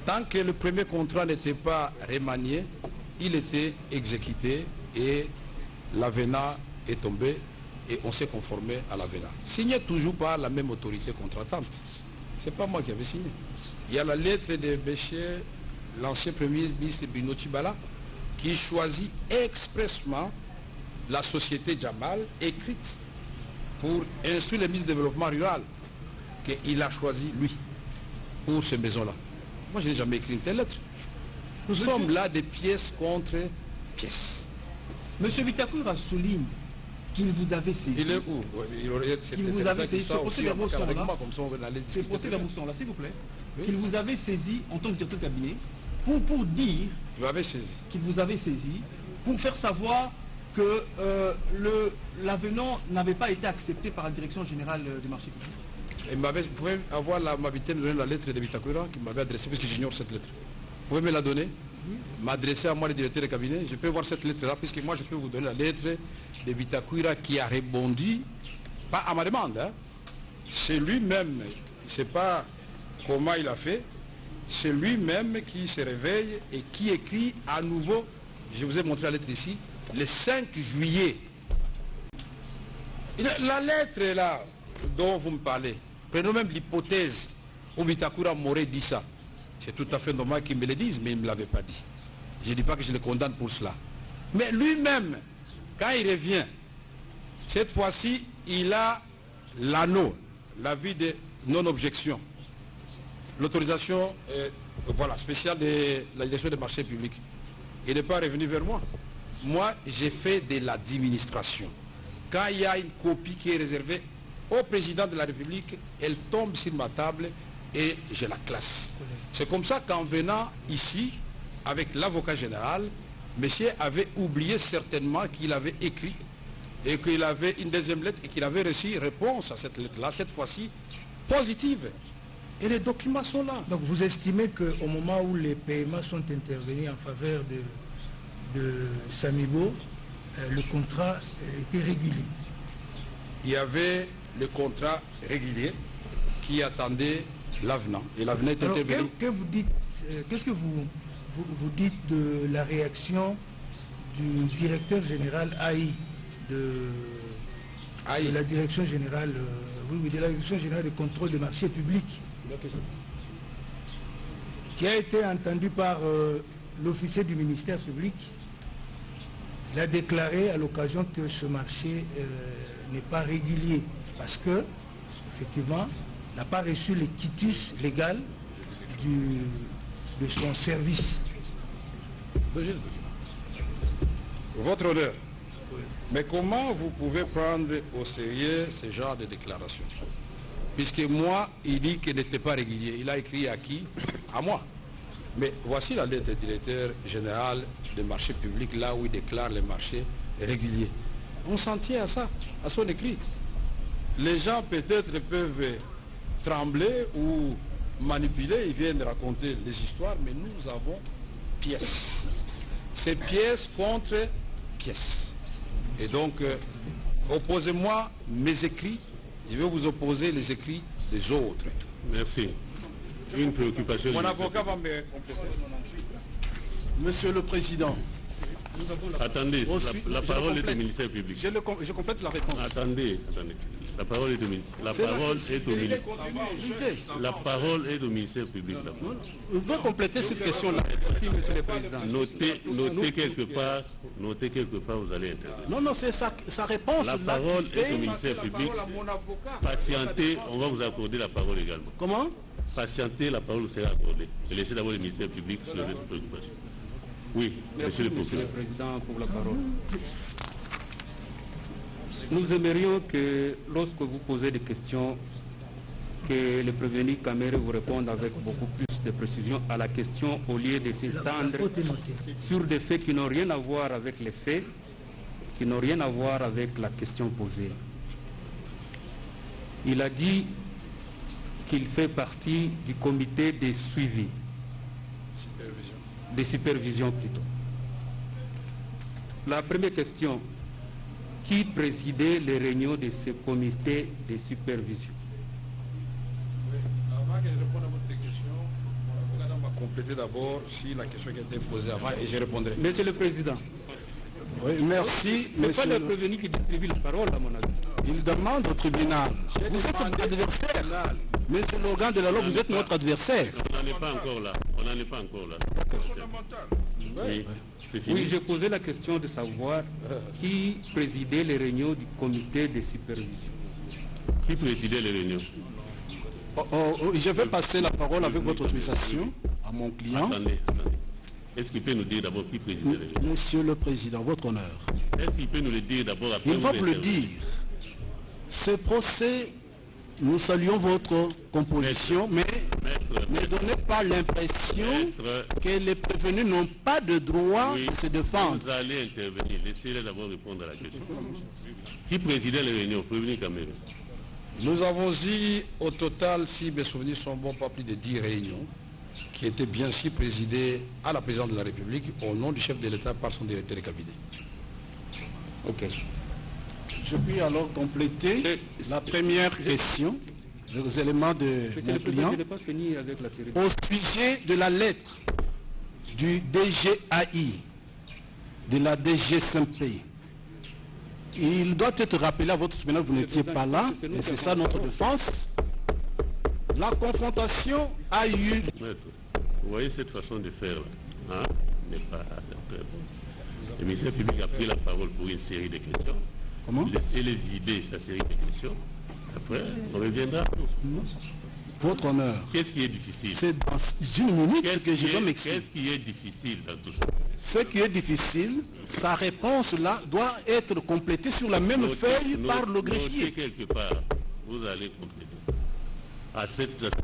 Tant que le premier contrat n'était pas remanié, il était exécuté et l'avenant est tombé et on s'est conformé à l'avenant. Signé toujours par la même autorité contratante. Ce n'est pas moi qui avais signé. Il y a la lettre de Béchier, l'ancien premier ministre Bruno Tshibala, qui choisit expressement la société Jamal, écrite pour instruire le ministre du Développement rural, qu'il a choisi lui, pour ces maisons-là. Moi, je n'ai jamais écrit une telle lettre. Nous sommes là des pièces contre pièces. Monsieur Bitakwira souligne qu'il vous avait saisi. Il est où? Il vous avait saisi. Ce procès-verbaux sont là. Ces procès-verbaux sont là, s'il vous plaît. Oui. Qu'il vous avait saisi en tant que directeur de cabinet pour dire qu'il vous avait saisi, pour faire savoir que l'avenant n'avait pas été accepté par la direction générale des marchés publics. Et vous pouvez avoir l'amabilité de me donner la lettre de Bitakwira qui m'avait adressée, puisque j'ignore cette lettre. Vous pouvez me la donner? Oui. M'adresser à moi, le directeur de cabinet. Je peux voir cette lettre-là, puisque moi je peux vous donner la lettre de Bitakwira qui a rebondi, pas à ma demande, hein. C'est lui-même, je ne sais pas comment il a fait, c'est lui-même qui se réveille et qui écrit à nouveau, je vous ai montré la lettre ici, le 5 juillet. La lettre là dont vous me parlez, prenons même l'hypothèse où Bitakwira m'aurait dit ça. C'est tout à fait normal qu'il me le dise, mais il ne me l'avait pas dit. Je ne dis pas que je le condamne pour cela. Mais lui-même, quand il revient, cette fois-ci, il a l'anneau, l'avis de non-objection, l'autorisation voilà, spéciale de la direction des marchés publics. Il n'est pas revenu vers moi. Moi, j'ai fait de l'administration. Quand il y a une copie qui est réservée au président de la République, elle tombe sur ma table et je la classe. C'est comme ça qu'en venant ici, avec l'avocat général, monsieur avait oublié certainement qu'il avait écrit et qu'il avait une deuxième lettre et qu'il avait reçu réponse à cette lettre-là, cette fois-ci positive. Et les documents sont là. Donc vous estimez qu'au moment où les paiements sont intervenus en faveur de Samibo, le contrat était régulier? Il y avait le contrat régulier qui attendait l'avenant. Et l'avenant est intervenu. Qu'est-ce que vous dites de la réaction du directeur général AI de la direction générale, de la direction générale de contrôle des marchés publics, qui a été entendu par l'officier du ministère public? Il a déclaré à l'occasion que ce marché n'est pas régulier parce que, effectivement, n'a pas reçu le quitus légal de son service. Votre honneur, mais comment vous pouvez prendre au sérieux ce genre de déclaration? Puisque moi, il dit qu'il n'était pas régulier. Il a écrit à qui? À moi. Mais voici la lettre du directeur général des marchés publics, là où il déclare les marchés réguliers. On s'en tient à ça, à son écrit. Les gens peut-être peuvent trembler ou manipuler, ils viennent raconter les histoires, mais nous avons pièces. C'est pièce contre pièce. Et donc, opposez-moi mes écrits, je vais vous opposer les écrits des autres. Merci. Une préoccupation. Mon avocat va me compléter. Monsieur le Président. Attendez, la parole est au ministère public. Je complète la réponse. Attendez. La parole est au ministère. La parole est au ministère public. Vous devez compléter cette question-là. Notez quelque part, vous allez intervenir. Non, c'est sa réponse. La parole est au ministère public. Patientez, on va vous accorder la parole également. Comment? Patientez, la parole vous sera accordée. Et laissez d'abord le ministère public sur les préoccupations. Oui, merci, monsieur le procureur. Monsieur le Président, pour la parole. Nous aimerions que, lorsque vous posez des questions, que le prévenu Caméré vous réponde avec beaucoup plus de précision à la question au lieu de s'étendre sur des faits qui n'ont rien à voir avec les faits, qui n'ont rien à voir avec la question posée. Il a dit qu'il fait partie du comité de suivi, de supervision plutôt. La première question, qui présidait les réunions de ce comité de supervision? Avant que je réponde à votre question, mon avocat va compléter d'abord si la question qui a été posée avant et je répondrai. Monsieur le Président. Oui, merci. Ce n'est pas le prévenu qui distribue la parole, à mon avis. Il demande au tribunal. Vous êtes notre adversaire. Monsieur l'organe de la loi, vous êtes notre adversaire. On n'en est pas encore là. Oui, c'est fini. Oui, j'ai posé la question de savoir qui présidait les réunions du comité de supervision. Qui présidait les réunions? Je vais passer la parole avec votre autorisation à mon client. Attendez. Est-ce qu'il peut nous dire d'abord qui présidait les réunions? Monsieur le Président, votre honneur. Est-ce qu'il peut nous le dire d'abord après? Il va vous le dire. Ce procès, nous saluons votre composition, mais ne donnez pas l'impression que les prévenus n'ont pas de droit de se défendre. Vous allez intervenir. Laissez-les d'abord répondre à la question. Qui présidait les réunions? Prévenu Caméré. Nous avons eu au total, si mes souvenirs sont bons, pas plus de 10 réunions qui étaient bien sûr présidées à la présidence de la République au nom du chef de l'État par son directeur de cabinet. Ok. Je puis alors compléter la première question, les éléments de mon client, je n'ai pas fini avec la série. au sujet de la lettre du DGAI, de la DGSMP. Il doit être rappelé à votre tribunal que vous n'étiez pas là, et c'est ça notre défense. La confrontation a eu... Maître, vous voyez cette façon de faire là, n'est pas très bonne. Le ministère public a pris la parole pour une série de questions. Comment? Laissez-les vider sa série de questions. Après, on reviendra. Votre honneur. Qu'est-ce qui est difficile? C'est dans une minute que je dois m'expliquer. Qu'est-ce qui est difficile dans tout ça? Ce qui est difficile, sa réponse là doit être complétée sur la même feuille par le greffier. Notez quelque part. vous allez compléter ça. À ce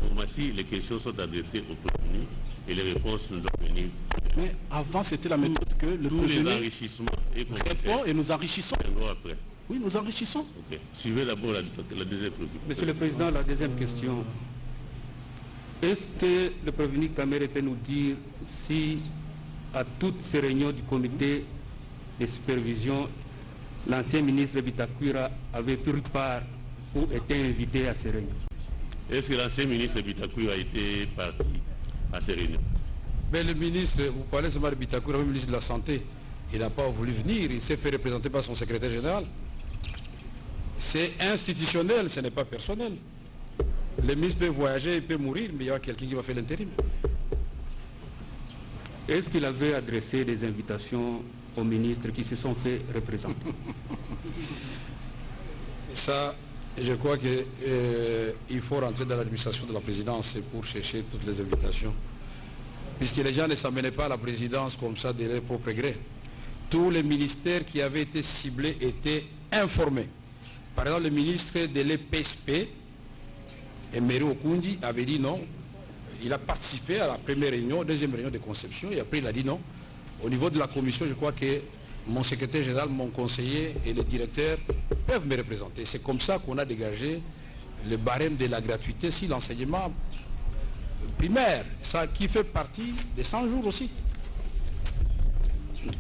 moment-ci, les questions sont adressées au prévenu et les réponses nous doivent venir. Mais avant, c'était la méthode que le Tous les prévenu enrichissements et répond et nous enrichissons. après. Oui, nous enrichissons. Ok. Suivez d'abord la deuxième préoccupation. Monsieur le Président, la deuxième question. Est-ce que le prévenu Kamere peut nous dire si, à toutes ces réunions du comité de supervision, l'ancien ministre Bitakwira avait pris part ou était invité à ces réunions? Est-ce que l'ancien ministre Bitakwira a été parti à ces réunions? Mais le ministre, vous parlez seulement de Bitakwira, le ministre de la Santé, il n'a pas voulu venir, il s'est fait représenter par son secrétaire général. C'est institutionnel, ce n'est pas personnel. Le ministre peut voyager, il peut mourir, mais il y aura quelqu'un qui va faire l'intérim. Est-ce qu'il avait adressé des invitations aux ministres qui se sont fait représenter? Ça, je crois qu'il faut rentrer dans l'administration de la présidence pour chercher toutes les invitations. Puisque les gens ne s'amenaient pas à la présidence comme ça de leur propre gré. Tous les ministères qui avaient été ciblés étaient informés. Par exemple, le ministre de l'EPSP, Emery Okundi, avait dit non. Il a participé à la première réunion, deuxième réunion de conception, et après il a dit non. Au niveau de la commission, je crois que mon secrétaire général, mon conseiller et le directeur peuvent me représenter. C'est comme ça qu'on a dégagé le barème de la gratuité si l'enseignement primaire, ça qui fait partie des 100 jours aussi.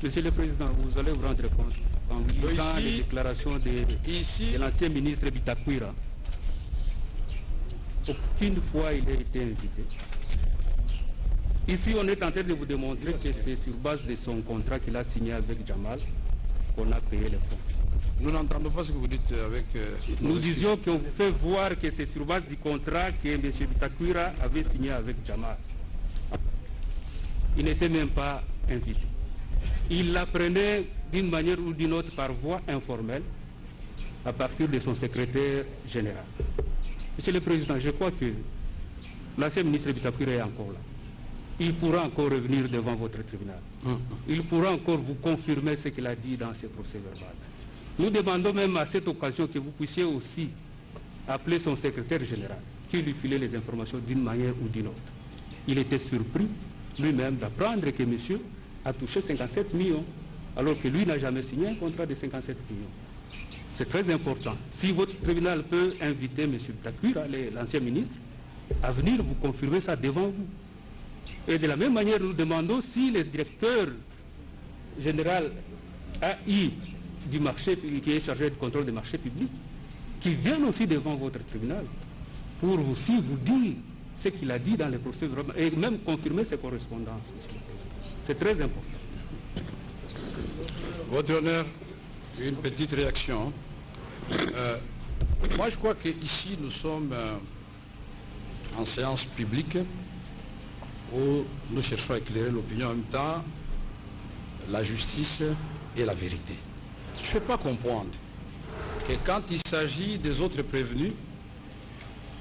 Monsieur le Président, vous allez vous rendre compte, en lisant les déclarations de l'ancien ministre Bitakwira, aucune fois il a été invité. Ici, on est en train de vous démontrer que c'est sur base de son contrat qu'il a signé avec Jamal qu'on a payé les fonds. Nous n'entendons pas ce que vous dites avec... Nous disions qu'on vous fait voir que c'est sur base du contrat que M. Bitakwira avait signé avec Jamal. Il n'était même pas invité. Il l'apprenait d'une manière ou d'une autre par voie informelle à partir de son secrétaire général. Monsieur le Président, je crois que l'ancien ministre Bitakwira est encore là. Il pourra encore revenir devant votre tribunal. Il pourra encore vous confirmer ce qu'il a dit dans ses procès-verbaux. Nous demandons même à cette occasion que vous puissiez aussi appeler son secrétaire général, qui lui filait les informations d'une manière ou d'une autre. Il était surpris lui-même d'apprendre que monsieur a touché 57 millions, alors que lui n'a jamais signé un contrat de 57 millions. C'est très important. Si votre tribunal peut inviter M. Bitakwira, l'ancien ministre, à venir vous confirmer ça devant vous. Et de la même manière, nous demandons si le directeur général AI du marché, qui est chargé du contrôle des marchés publics, qui vienne aussi devant votre tribunal pour aussi vous dire ce qu'il a dit dans les procès et même confirmer ses correspondances. C'est très important. Votre honneur, une petite réaction. Moi, je crois qu'ici, nous sommes en séance publique où nous cherchons à éclairer l'opinion en même temps, la justice et la vérité. Je ne peux pas comprendre que quand il s'agit des autres prévenus,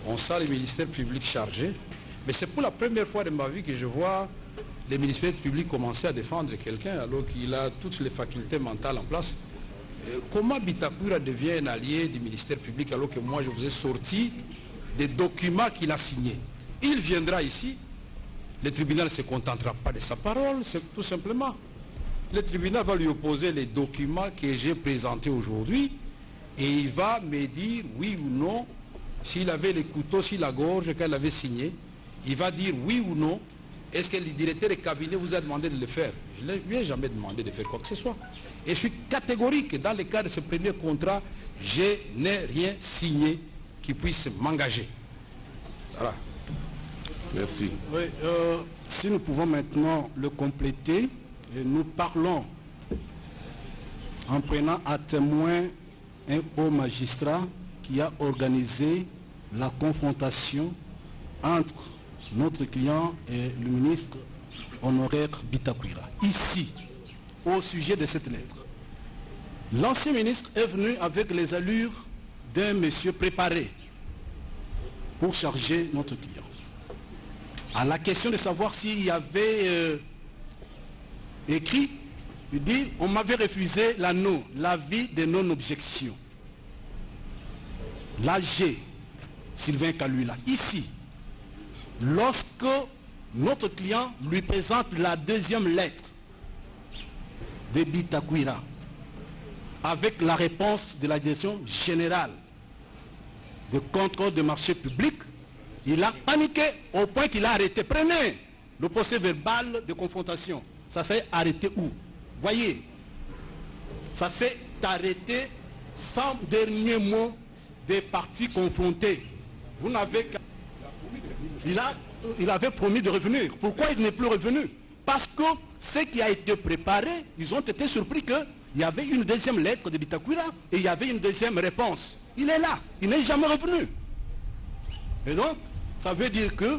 on sent les ministères publics chargés, mais c'est pour la première fois de ma vie que je vois les ministères publics commencer à défendre quelqu'un alors qu'il a toutes les facultés mentales en place. Comment Bitakwira devient un allié du ministère public alors que moi je vous ai sorti des documents qu'il a signés? Il viendra ici, le tribunal ne se contentera pas de sa parole, c'est tout simplement. Le tribunal va lui opposer les documents que j'ai présentés aujourd'hui et il va me dire oui ou non, s'il avait les couteaux sur la gorge qu'elle avait signé, il va dire oui ou non, est-ce que le directeur de cabinet vous a demandé de le faire? Je ne lui ai jamais demandé de faire quoi que ce soit. Et je suis catégorique, dans le cas de ce premier contrat, je n'ai rien signé qui puisse m'engager. Voilà. Merci. Oui, si nous pouvons maintenant le compléter, et nous parlons en prenant à témoin un haut magistrat qui a organisé la confrontation entre notre client et le ministre honoraire Bitakwira. Ici, au sujet de cette lettre, l'ancien ministre est venu avec les allures d'un monsieur préparé pour charger notre client. À la question de savoir s'il y avait écrit, il dit, on m'avait refusé l'avis de non-objection. L'AG Sylvain Kalula, ici, lorsque notre client lui présente la deuxième lettre de Bitakwira, avec la réponse de la direction générale de contrôle des marchés publics, il a paniqué au point qu'il a arrêté. Prenez le procès verbal de confrontation. Ça s'est arrêté où? Voyez, ça s'est arrêté sans dernier mot des parties confrontées. Vous n'avez qu'à... Il avait promis de revenir. Pourquoi il n'est plus revenu? Parce que ce qui a été préparé, ils ont été surpris qu'il y avait une deuxième lettre de Bitakwira et il y avait une deuxième réponse. Il est là, il n'est jamais revenu. Et donc, ça veut dire que,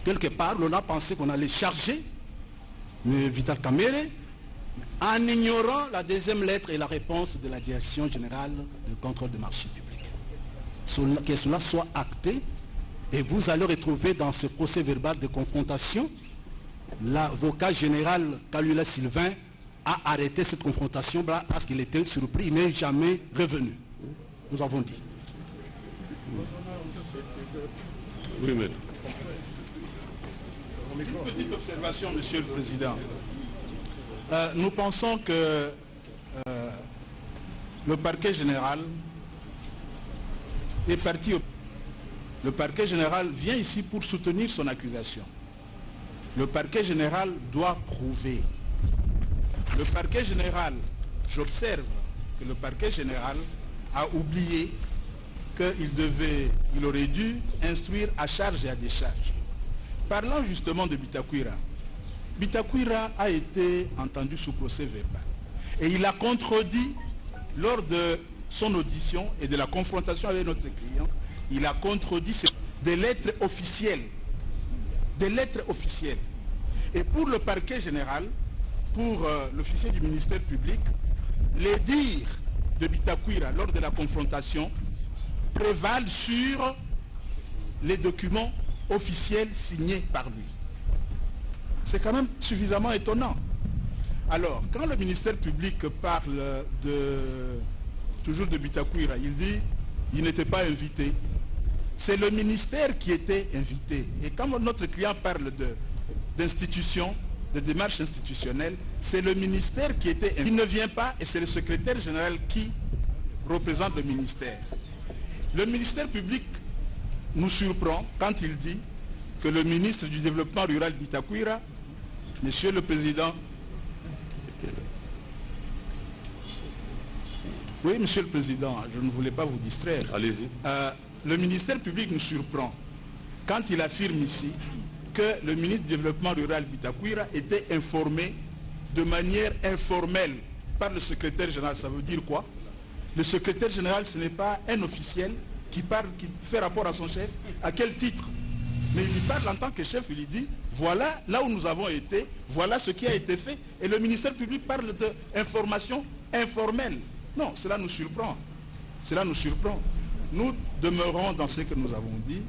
quelque part, on a pensé qu'on allait charger Vital Kamerhe en ignorant la deuxième lettre et la réponse de la Direction générale de contrôle des marchés publics. Que cela soit acté, et vous allez retrouver dans ce procès verbal de confrontation, l'avocat général Kalula Sylvain a arrêté cette confrontation parce qu'il était surpris, il n'est jamais revenu. Nous avons dit. Oui, maître. Une petite observation, Monsieur le Président. Nous pensons que le parquet général est parti au... Le parquet général vient ici pour soutenir son accusation. Le parquet général doit prouver. Le parquet général, j'observe que le parquet général a oublié qu'il aurait dû instruire à charge et à décharge. Parlant justement de Bitakwira, Bitakwira a été entendu sous procès verbal. Et il a contredit lors de son audition et de la confrontation avec notre client, il a contredit des lettres officielles. Des lettres officielles. Et pour le parquet général, pour l'officier du ministère public, les dires de Bitakwira lors de la confrontation prévalent sur les documents officiels signés par lui. C'est quand même suffisamment étonnant. Alors, quand le ministère public parle toujours de Bitakwira, il dit qu'il n'était pas invité. C'est le ministère qui était invité. Et quand notre client parle d'institutions, de démarches institutionnelles, c'est le ministère qui était invité. Il ne vient pas et c'est le secrétaire général qui représente le ministère. Le ministère public nous surprend quand il dit que le ministre du Développement rural Bitakwira, Monsieur le Président, oui, Monsieur le Président, je ne voulais pas vous distraire. Allez-y. Le ministère public nous surprend quand il affirme ici que le ministre du Développement rural Bitakwira était informé de manière informelle par le secrétaire général. Ça veut dire quoi? Le secrétaire général, ce n'est pas un officiel qui fait rapport à son chef. À quel titre? Mais il parle en tant que chef, il lui dit, voilà là où nous avons été, voilà ce qui a été fait. Et le ministère public parle d'information informelle. Non, cela nous surprend. Cela nous surprend. Nous demeurons dans ce que nous avons dit.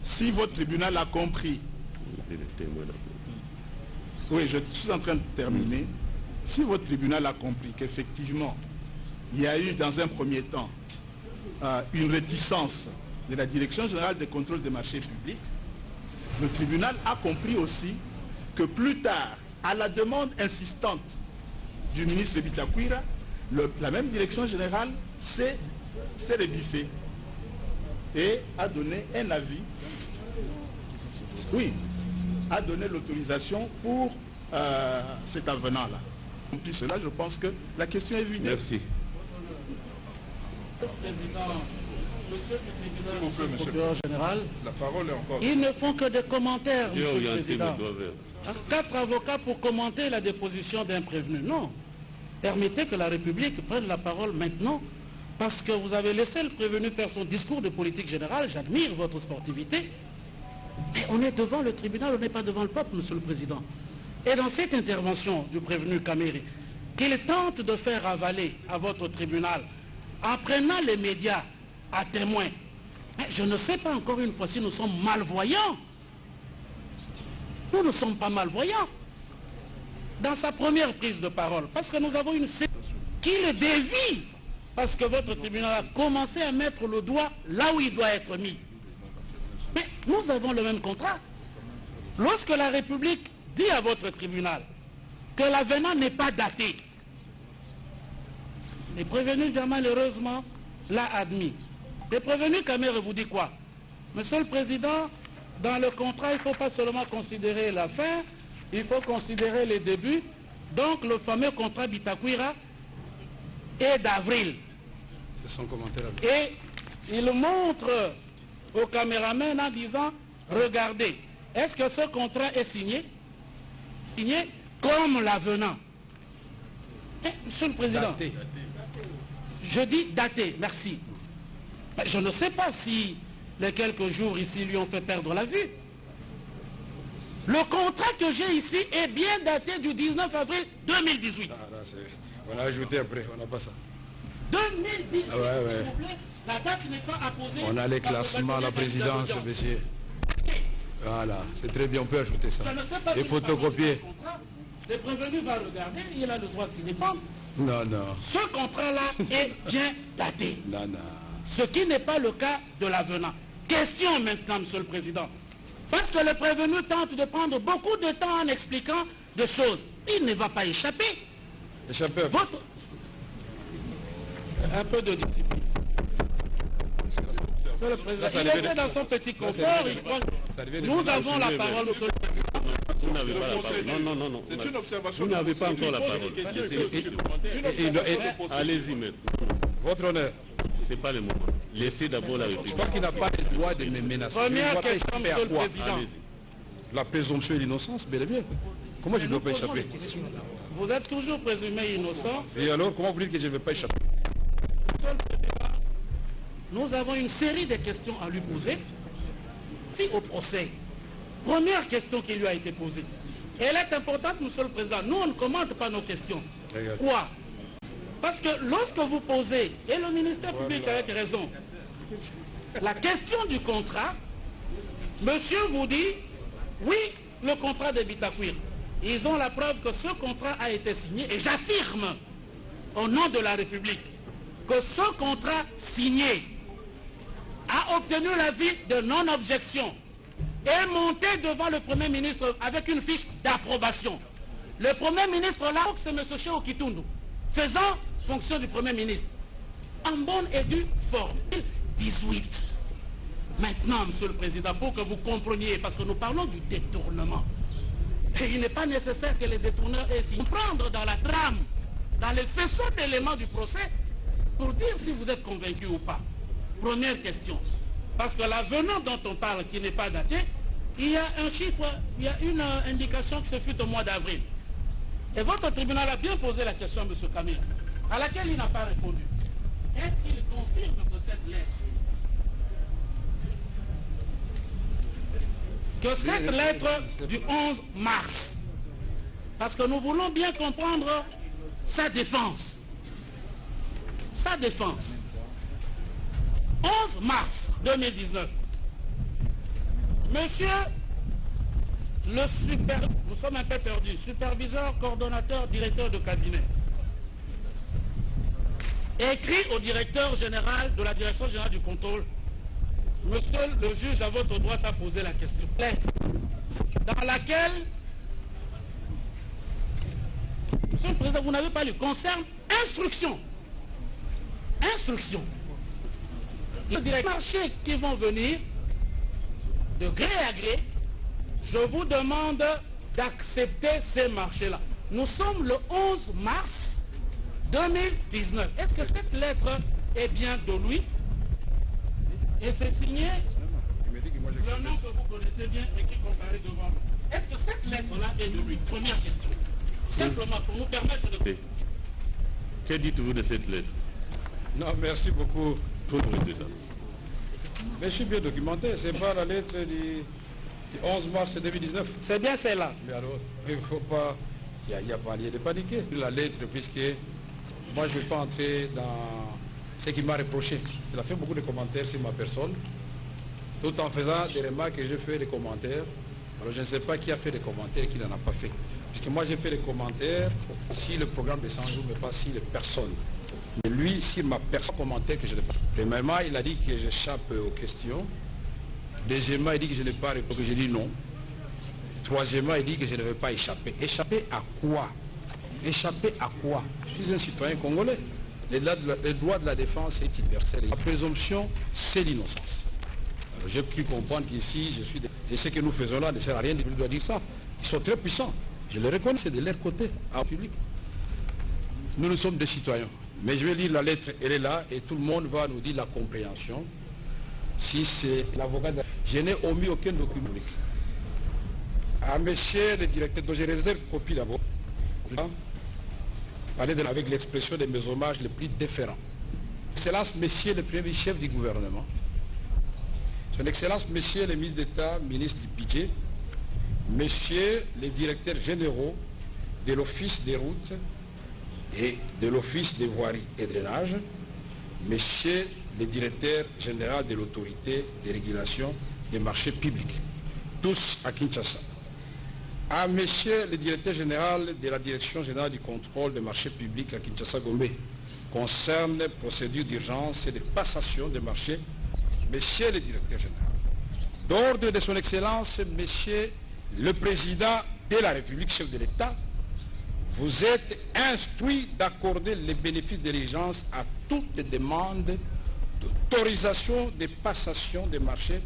Si votre tribunal a compris, oui, je suis en train de terminer. Si votre tribunal a compris qu'effectivement, il y a eu dans un premier temps une réticence de la Direction générale de contrôle des marchés publics, le tribunal a compris aussi que plus tard, à la demande insistante du ministre Bitakwira, la même Direction générale s'est rebiffée et a donné un avis, oui, a donné l'autorisation pour cet avenant-là. Puis cela, je pense que la question est vide. Merci. Monsieur le procureur général, La parole est encore... ils ne font que des commentaires, J'ai Monsieur le orienté Président. mes doigts vers. 4 avocats pour commenter la déposition d'un prévenu. Non. Permettez que la République prenne la parole maintenant, parce que vous avez laissé le prévenu faire son discours de politique générale. J'admire votre sportivité. Mais on est devant le tribunal, on n'est pas devant le peuple, Monsieur le Président. Et dans cette intervention du prévenu Kamerhe, qu'il tente de faire avaler à votre tribunal, en prenant les médias à témoin, mais je ne sais pas encore une fois si nous sommes malvoyants. Nous ne sommes pas malvoyants. Dans sa première prise de parole, parce que nous avons une qui le dévie parce que votre tribunal a commencé à mettre le doigt là où il doit être mis. Mais nous avons le même contrat. Lorsque la République dit à votre tribunal que l'avenant n'est pas daté, les prévenus Jamal, heureusement, l'a admis. Les prévenus Kamere vous dit quoi? Monsieur le Président, dans le contrat, il ne faut pas seulement considérer la fin, il faut considérer les débuts. Donc le fameux contrat Bitakwira est d'avril. C'est son commentaire. Et il montre au caméraman en disant, regardez, est-ce que ce contrat est signé? Signé comme l'avenant. Monsieur le Président, Daté. je dis daté, merci. Mais je ne sais pas si les quelques jours ici lui ont fait perdre la vue. Le contrat que j'ai ici est bien daté du 19 avril 2018. Ah, là, on a ajouté après, on n'a pas ça. 2018, Ah ouais, ouais. s'il vous plaît. La date n'est pas apposée. On a les classements, la présidence, monsieur. Voilà, c'est très bien, on peut ajouter ça. Je ne sais pas Et si photocopier. le prévenu va regarder, il a le droit de s'y dépendre. Non, non, Ce contrat-là est bien daté. non, non. Ce qui n'est pas le cas de l'avenant. Question maintenant, Monsieur le Président. Parce que le prévenu tente de prendre beaucoup de temps en expliquant des choses. Il ne va pas échapper. Échapper à Votre... Un peu de discipline. Monsieur le Président, ça il devait était être- dans son petit confort. Il croit... Ça devait être- Nous avons la parole, Monsieur le Président. Vous n'avez pas la parole. Non, non, non, non. C'est une observation. Vous n'avez pas encore la parole. Allez-y maintenant. Votre honneur, Ce n'est pas le moment. Laissez d'abord la je République. crois qu'il n'a pas le droit de me menacer. Je ne Première dois pas question, échapper à Monsieur le quoi? Président. Allez-y. La présomption et l'innocence, bel et bien. Comment je ne dois pas échapper? Vous êtes toujours présumé innocent. Et alors, comment vous dites que je ne vais pas échapper? Monsieur le Président, nous avons une série de questions à lui poser. Si au procès, première question qui lui a été posée, elle est importante, Monsieur le Président. Nous, on ne commente pas nos questions. Regarde. Quoi? Parce que lorsque vous posez, et le ministère public avec raison, la question du contrat, monsieur vous dit, oui, le contrat de Bitakwir. Ils ont la preuve que ce contrat a été signé, et j'affirme, au nom de la République, que ce contrat signé a obtenu l'avis de non-objection et monté devant le Premier ministre avec une fiche d'approbation. Le Premier ministre là, c'est M. Cheo Kitundu, faisant fonction du Premier ministre, en bonne et due forme. 18. Maintenant, Monsieur le Président, pour que vous compreniez, parce que nous parlons du détournement, et il n'est pas nécessaire que les détourneurs aient s'y comprendre dans la trame, dans les faisceaux d'éléments du procès, pour dire si vous êtes convaincu ou pas. Première question. Parce que l'avenant dont on parle, qui n'est pas daté, il y a un chiffre, il y a une indication que ce fut au mois d'avril. Et votre tribunal a bien posé la question à M. Camille, à laquelle il n'a pas répondu. Est-ce qu'il confirme que cette lettre, du 11 mars, parce que nous voulons bien comprendre sa défense. Sa défense. 11 mars 2019. Monsieur le nous sommes un peu perdus, superviseur, coordonnateur, directeur de cabinet, écrit au directeur général de la direction générale du contrôle: monsieur le juge, à votre droit à poser la question. Lettre dans laquelle, monsieur le président, vous n'avez pas lu, concerne instruction. Instruction. Les directeurs marchés qui vont venir, de gré à gré, je vous demande d'accepter ces marchés-là. Nous sommes le 11 mars 2019. Est-ce que cette lettre est bien de lui? Et c'est signé le nom que vous connaissez bien et qui comparaît devant vous. Est-ce que cette lettre-là est de lui? Première question. Simplement pour nous permettre de... Que dites-vous de cette lettre? Non, merci beaucoup. Tout le monde dit ça. Mais je suis bien documenté, c'est pas la lettre du 11 mars 2019. C'est bien celle-là. Mais alors, il ne faut pas, il n'y a pas lieu de paniquer. La lettre, puisque moi je ne vais pas entrer dans ce qu'il m'a reproché. Il a fait beaucoup de commentaires sur ma personne, tout en faisant des remarques que j'ai fait des commentaires. Alors je ne sais pas qui a fait des commentaires et qui n'en a pas fait. Puisque moi j'ai fait des commentaires sur le programme de 100 jours, mais pas sur les personnes. Mais lui, s'il m'a commenté que je n'ai pas. Premièrement, il a dit que j'échappe aux questions. Deuxièmement, il dit que je n'ai pas répondu, que j'ai dit non. Troisièmement, il dit que je ne vais pas échapper. Échapper à quoi? Échapper à quoi? Je suis un citoyen congolais. Le droit de la défense est universel. La présomption, c'est l'innocence. J'ai pu comprendre qu'ici, je suis... Et ce que nous faisons là ne sert à rien, je dois dire ça. Ils sont très puissants. Je le reconnais, c'est de leur côté, en public. Nous sommes des citoyens. Mais je vais lire la lettre, elle est là, et tout le monde va nous dire la compréhension. Si c'est l'avocat... Je n'ai omis aucun document public. À monsieur le directeur, dont je réserve copie d'abord, parler avec l'expression de mes hommages les plus déférents. Excellence, monsieur le premier chef du gouvernement, son Excellence, monsieur le ministre d'État, ministre du Budget, messieurs les directeurs généraux de l'Office des routes et de l'Office des voiries et drainage, messieurs les directeurs généraux de l'autorité de régulation des marchés publics, tous à Kinshasa. À monsieur le directeur général de la Direction générale du contrôle des marchés publics à Kinshasa-Gombe, concerne procédure d'urgence et de passation des marchés, monsieur le directeur général. D'ordre de son Excellence, monsieur le Président de la République, chef de l'État, vous êtes instruit d'accorder les bénéfices de l'urgence à toute demande d'autorisation de passation des marchés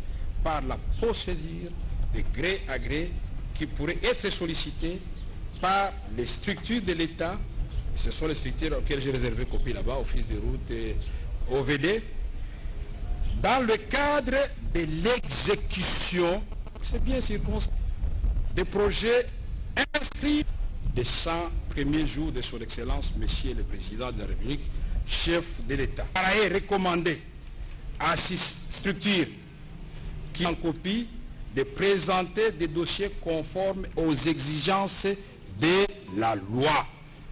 par la procédure de gré à gré qui pourrait être sollicitée par les structures de l'État. Ce sont les structures auxquelles j'ai réservé copie là-bas, Office des routes et OVD, dans le cadre de l'exécution, c'est bien circonscrit, des projets inscrits des 100 premiers jours de son Excellence, Monsieur le Président de la République, chef de l'État. Il est recommandé à ces structures qui en copie de présenter des dossiers conformes aux exigences de la loi.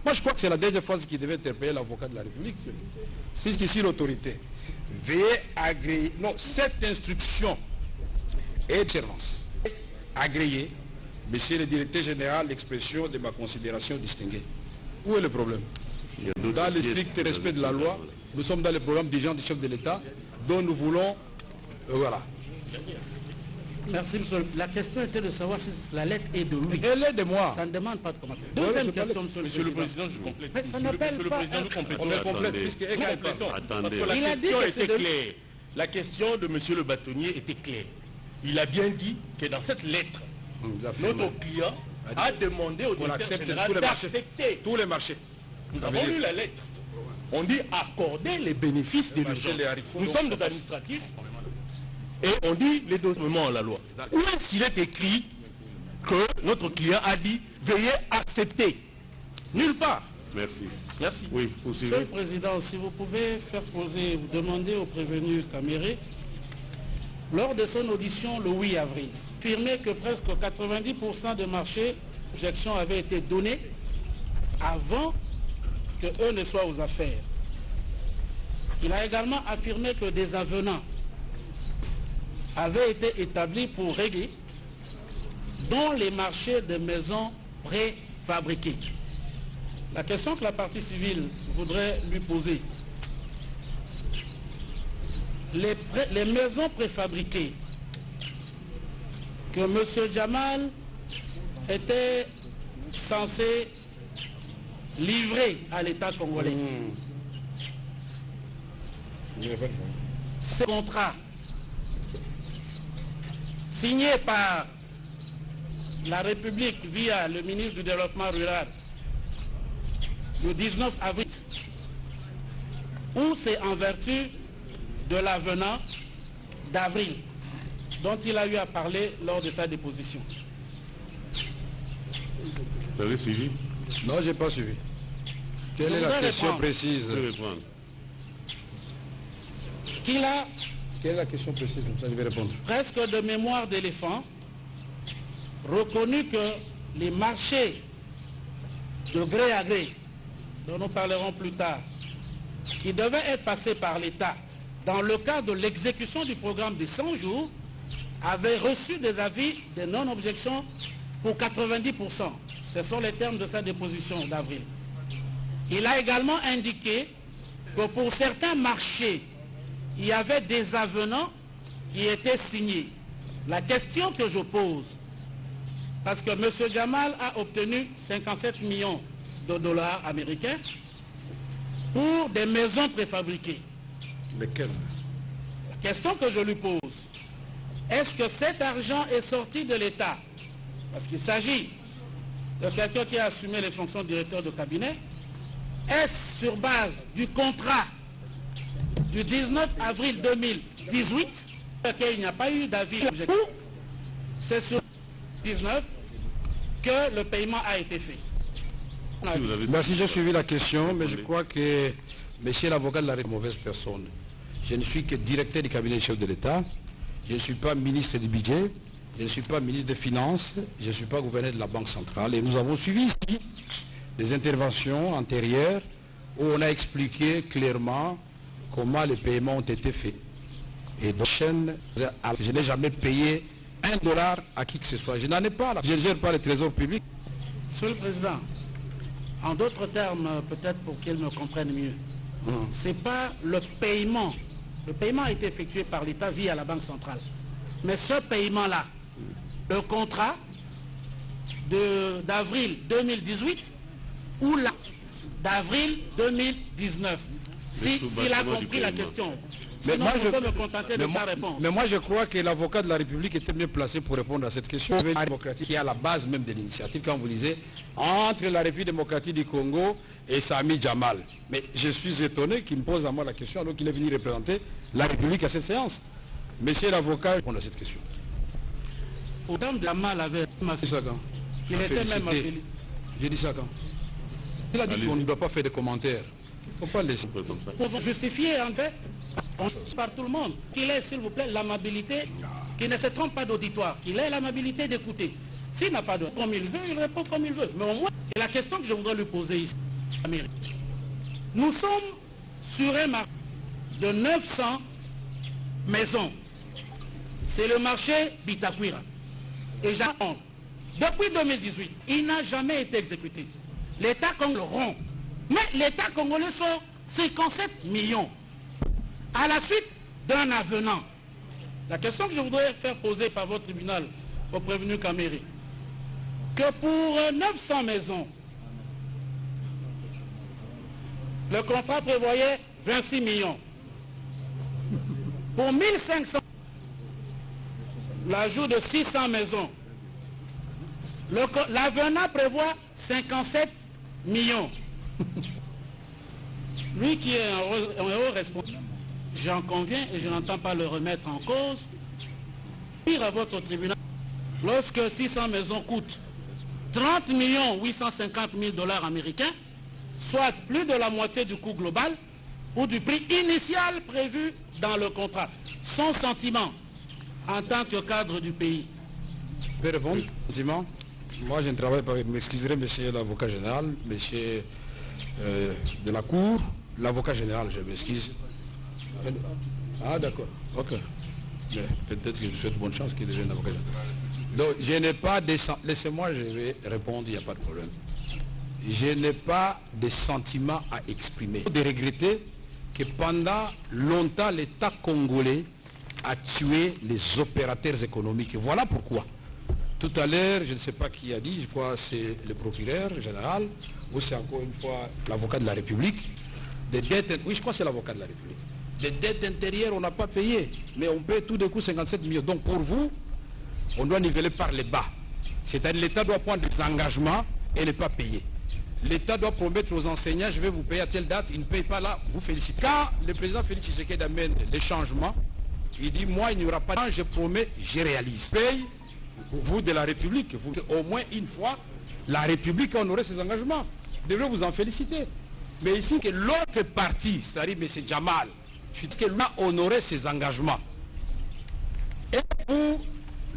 Moi, je crois que c'est la dernière phrase qui devait interpeller l'avocat de la République. Puisqu'ici, l'autorité veuillez agréer... Non, cette instruction est d'observance. Agréer, monsieur le directeur général, l'expression de ma considération distinguée. Où est le problème? Dans le strict respect de la loi, nous sommes dans le programme d'urgence du chef de l'État, dont nous voulons... voilà. Merci, monsieur. La question était de savoir si la lettre est de lui. Elle est de moi. Ça ne demande pas de commentaire. Deuxième question, monsieur le Président, je complète. Mais ça n'appelle pas... On est complète, puisqu'il Attendez. Parce que la question était claire. La question de monsieur le bâtonnier était claire. Il a bien dit que dans cette lettre, notre client a demandé au directeur général d'accepter tous les marchés. Nous avons lu la lettre. On dit accorder les bénéfices de l'urgence. Nous sommes des administratifs. Et on dit les documents à la loi. Où est-ce qu'il est écrit que notre client a dit veuillez accepter? Nulle part. Merci. Merci. Oui, poursuivez. Monsieur le Président, si vous pouvez faire poser ou demander au prévenu Caméré, lors de son audition le 8 avril, affirmé que presque 90% des marchés objection avaient été donnés avant que eux ne soient aux affaires. Il a également affirmé que des avenants avaient été établis pour régler, dont les marchés de maisons préfabriquées. La question que la partie civile voudrait lui poser, les maisons préfabriquées que M. Djamal était censé livrer à l'État congolais, ce contrat signé par la République via le ministre du Développement rural le 19 avril, ou c'est en vertu de l'avenant d'avril dont il a eu à parler lors de sa déposition. Vous avez suivi? Non, je n'ai pas suivi. Quelle est la question précise? Qu'il a... Quelle est la question précise? Comme ça, je vais répondre. Presque de mémoire d'éléphant, reconnu que les marchés de gré à gré, dont nous parlerons plus tard, qui devaient être passés par l'État dans le cadre de l'exécution du programme des 100 jours, avaient reçu des avis de non-objection pour 90%. Ce sont les termes de sa déposition d'avril. Il a également indiqué que pour certains marchés, il y avait des avenants qui étaient signés. La question que je pose, parce que M. Jamal a obtenu 57 millions de dollars américains pour des maisons préfabriquées. Lesquelles? La question que je lui pose, est-ce que cet argent est sorti de l'État? Parce qu'il s'agit de quelqu'un qui a assumé les fonctions de directeur de cabinet. Est-ce sur base du contrat du 19 avril 2018 qu'il n'y a pas eu d'avis objectif? C'est sur 19 que le paiement a été fait. Merci, j'ai suivi la question, mais je crois que monsieur l'avocat de la mauvaise personne. Je ne suis que directeur du cabinet chef de l'État. Je ne suis pas ministre du budget. Je ne suis pas ministre des Finances. Je ne suis pas gouverneur de la Banque centrale. Et nous avons suivi ici des interventions antérieures où on a expliqué clairement comment les paiements ont été faits. Et donc, je n'ai jamais payé $1 à qui que ce soit. Je n'en ai pas là. Je ne gère pas le trésor public. Monsieur le Président, en d'autres termes, peut-être pour qu'ils me comprennent mieux, ce n'est pas le paiement. Le paiement a été effectué par l'État via la Banque centrale. Mais ce paiement-là, le contrat d'avril 2018 ou d'avril 2019, s'il a compris la question. Sinon, moi, je peux me contenter de sa réponse. Mais moi, je crois que l'avocat de la République était mieux placé pour répondre à cette question. La démocratique qui est à la base même de l'initiative, quand vous lisez, entre la République démocratique du Congo et Sami Jamal. Mais je suis étonné qu'il me pose à moi la question alors qu'il est venu représenter la République à cette séance. Monsieur l'avocat, répond à cette question. Pourtant, Jamal avait qu'il était même affilié. J'ai dit ça quand? Il a dit qu'on ne doit pas faire de commentaires. Il ne faut pas laisser comme ça. Pour justifier, en fait, par tout le monde, qu'il ait, s'il vous plaît, l'amabilité, qu'il ne se trompe pas d'auditoire, qu'il ait l'amabilité d'écouter. S'il n'a pas de comme il veut, il répond comme il veut. Mais au moins, et la question que je voudrais lui poser ici, nous sommes sur un marché de 900 maisons. C'est le marché Bitakwira. Et j'attends. Depuis 2018, il n'a jamais été exécuté. L'État congolais rond. Mais l'État congolais sort 57 millions. À la suite d'un avenant. La question que je voudrais faire poser par votre tribunal au prévenu Kamere, que pour 900 maisons, le contrat prévoyait 26 millions. Pour 1500, l'ajout de 600 maisons. L'avenant prévoit 57 millions. Lui qui est un haut responsable, j'en conviens et je n'entends pas le remettre en cause. Pire à votre tribunal, lorsque 600 maisons coûtent 30 850 000 $ américains, soit plus de la moitié du coût global ou du prix initial prévu dans le contrat. Son sentiment en tant que cadre du pays. Je peux répondre? Moi, je ne travaille pas avec, m'excuserez, monsieur l'avocat général, monsieur de la Cour, l'avocat général, je m'excuse. Ah, d'accord, ok. Peut-être que je souhaite bonne chance qu'il devienne avocat général. Donc, je n'ai pas de... Laissez-moi, je vais répondre, il n'y a pas de problème. Je n'ai pas de sentiments à exprimer. De regretter que pendant longtemps, l'État congolais a tué les opérateurs économiques. Voilà pourquoi. Tout à l'heure, je ne sais pas qui a dit, je crois que c'est le procureur général, ou c'est encore une fois l'avocat de la République. Des dettes, oui, je crois que c'est l'avocat de la République. Des dettes intérieures, on n'a pas payé, mais on paye tout de coup 57 millions. Donc pour vous, on doit niveler par les bas. C'est-à-dire l'État doit prendre des engagements et ne pas payer. L'État doit promettre aux enseignants, je vais vous payer à telle date, ils ne payent pas là, vous félicitez. Quand le président Félix Tshisekedi amène les changements, il dit, moi, il n'y aura pas, je promets, je réalise. Paye, vous de la République, vous, au moins une fois, la République a honoré ses engagements. Vous devrez vous en féliciter. Mais ici, que l'autre partie, c'est-à-dire M. Jamal, je dis qu'elle a honoré ses engagements. Et pour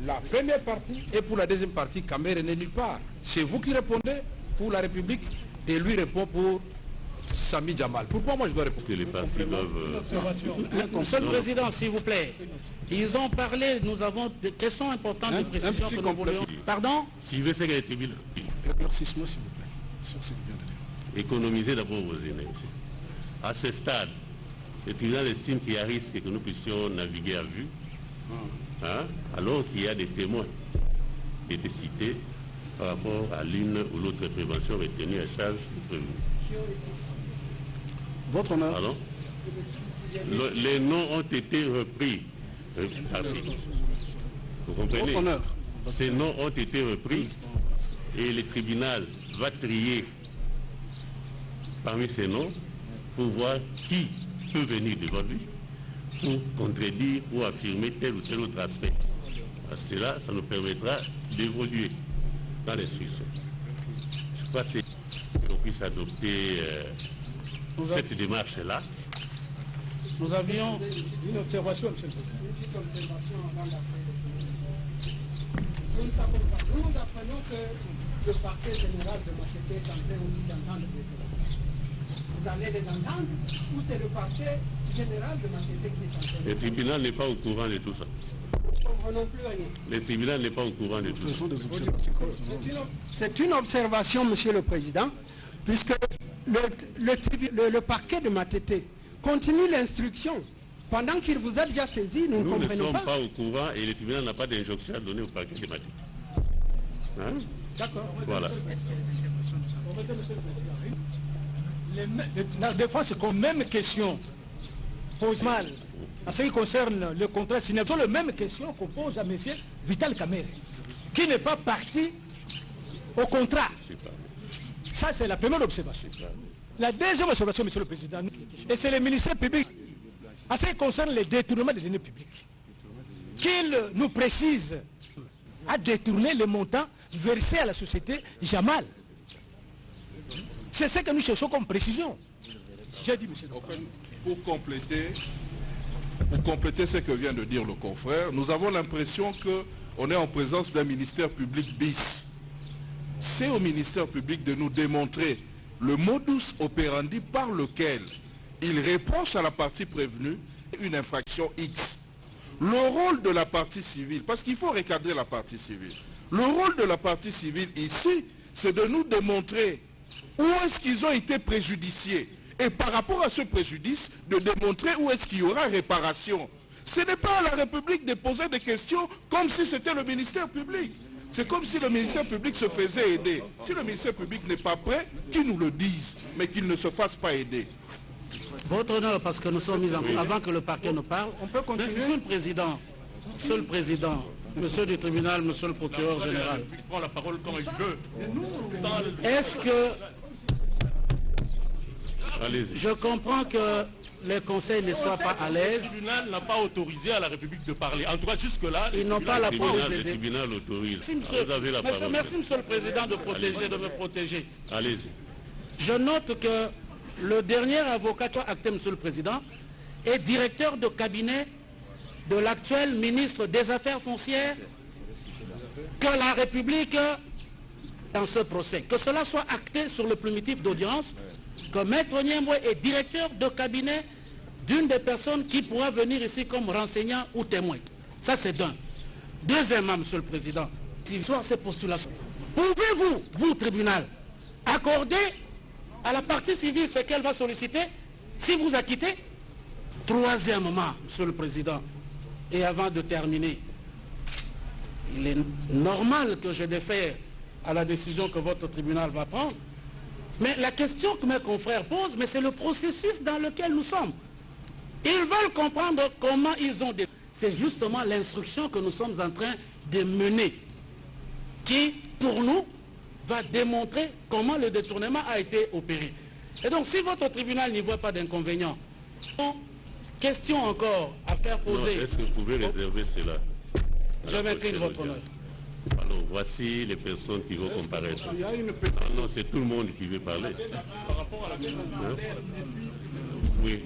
la première partie et pour la deuxième partie, Kamere n'est nulle part. C'est vous qui répondez pour la République et lui répond pour Sami Jamal. Pourquoi moi je dois répondre? Que les partis doivent... Monsieur le Président, s'il vous plaît, ils ont parlé, nous avons des questions importantes de précision que nous voulions... Pardon? Suivez ce qui a été dit là. Éclaircissement, s'il vous plaît, sur ce qu'il vient de dire. Économisez d'abord vos énergies. À ce stade, le tribunal estime qu'il y a risque que nous puissions naviguer à vue, hein, alors qu'il y a des témoins qui étaient cités par rapport à l'une ou l'autre prévention retenue à charge du prévenu. Votre honneur. Pardon? Les noms ont été repris. Vous comprenez? Votre honneur. Ces noms ont été repris et le tribunal va trier parmi ces noms pour voir qui peut venir devant lui pour contredire ou affirmer tel ou tel autre aspect. Parce que cela, ça nous permettra d'évoluer dans l'instruction. Je crois qu'on puisse adopter cette démarche-là. Nous avions Une observation, monsieur le Président. Une petite observation avant d'après. Nous ne savons pas. Nous apprenons que le parquet général de Matete est en train aussi d'entendre des déclarations. Vous allez les entendre ou c'est le parquet général de Matete qui est en train de... Le tribunal n'est pas au courant de tout ça. Nous ne comprenons plus rien. Le tribunal n'est pas au courant de tout ça. C'est une observation, monsieur le Président, puisque le parquet de Matete continue l'instruction. Pendant qu'il vous a déjà saisi, nous ne Nous ne comprenons sommes pas. pas au courant et le tribunal n'a pas d'injonction à donner au parquet de Matete. Hein? D'accord. Voilà. La défense est comme même question pose mal en ce qui concerne le contrat signé. C'est la même question qu'on pose à M. Vital Kamerhe, qui n'est pas parti au contrat. Ça, c'est la première observation. La deuxième observation, Monsieur le Président, et c'est le ministère public, en ce qui concerne les détournements des deniers publics, qu'il nous précise à détourner les montants versés à la société Jamal. C'est ce que nous cherchons comme précision. J'ai dit, monsieur. Pour compléter ce que vient de dire le confrère, nous avons l'impression qu'on est en présence d'un ministère public bis. C'est au ministère public de nous démontrer le modus operandi par lequel il reproche à la partie prévenue une infraction X. Le rôle de la partie civile, parce qu'il faut recadrer la partie civile, le rôle de la partie civile ici, c'est de nous démontrer où est-ce qu'ils ont été préjudiciés. Et par rapport à ce préjudice, de démontrer où est-ce qu'il y aura réparation. Ce n'est pas à la République de poser des questions comme si c'était le ministère public. C'est comme si le ministère public se faisait aider. Si le ministère public n'est pas prêt, qu'il nous le dise, mais qu'il ne se fasse pas aider. Votre honneur, parce que nous sommes mis en cours, avant que le parquet nous parle, On peut continuer. Monsieur le Président, Monsieur du tribunal, Monsieur le procureur général, Je prends la parole quand je veux. est-ce que Allez-y. je comprends que les conseils ne soient pas à l'aise? Le tribunal n'a pas autorisé à la République de parler. En tout cas, jusque-là, Ils n'ont pas la police le d'aider. tribunal autorise. Merci, monsieur. Vous avez la parole. Merci, Monsieur le Président, de me protéger. Allez-y. Je note que le dernier avocat acté, Monsieur le Président, est directeur de cabinet de l'actuel ministre des Affaires foncières, que la République, dans ce procès, que cela soit acté sur le primitif d'audience, que Maître Niemboué est directeur de cabinet d'une des personnes qui pourra venir ici comme renseignant ou témoin. Ça, c'est d'un. Deuxièmement, Monsieur le Président, si soit ces postulations, pouvez-vous, vous, tribunal, accorder à la partie civile ce qu'elle va solliciter si vous acquittez? Troisièmement, Monsieur le Président, et avant de terminer, il est normal que je défère à la décision que votre tribunal va prendre. Mais la question que mes confrères posent, mais c'est le processus dans lequel nous sommes. Ils veulent comprendre comment ils ont... C'est justement l'instruction que nous sommes en train de mener, qui, pour nous, va démontrer comment le détournement a été opéré. Et donc, si votre tribunal n'y voit pas d'inconvénient, question encore à faire poser... Est-ce que vous pouvez réserver cela? Je m'incline votre honneur. Alors, voici les personnes qui vont comparaître. Non, c'est tout le monde qui veut parler. Par rapport à la hein? Oui.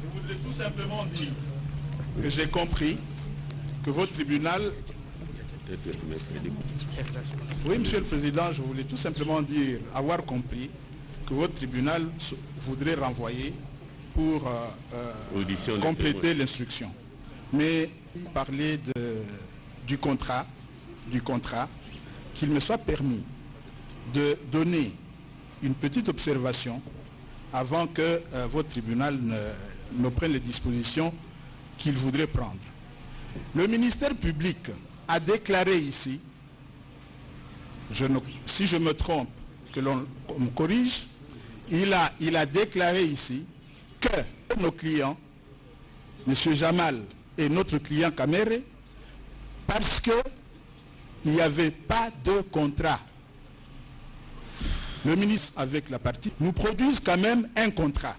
Je voudrais tout simplement dire que j'ai compris que votre tribunal... Oui, Monsieur le Président, je voulais tout simplement dire, avoir compris que votre tribunal voudrait renvoyer pour compléter l'instruction. Mais parler du contrat du contrat, qu'il me soit permis de donner une petite observation avant que votre tribunal ne prenne les dispositions qu'il voudrait prendre. Le ministère public a déclaré ici, si je me trompe, que l'on me corrige, il a déclaré ici que nos clients, M. Jamal et notre client Kamere, parce qu'il n'y avait pas de contrat. Le ministre, avec la partie, nous produisent quand même un contrat.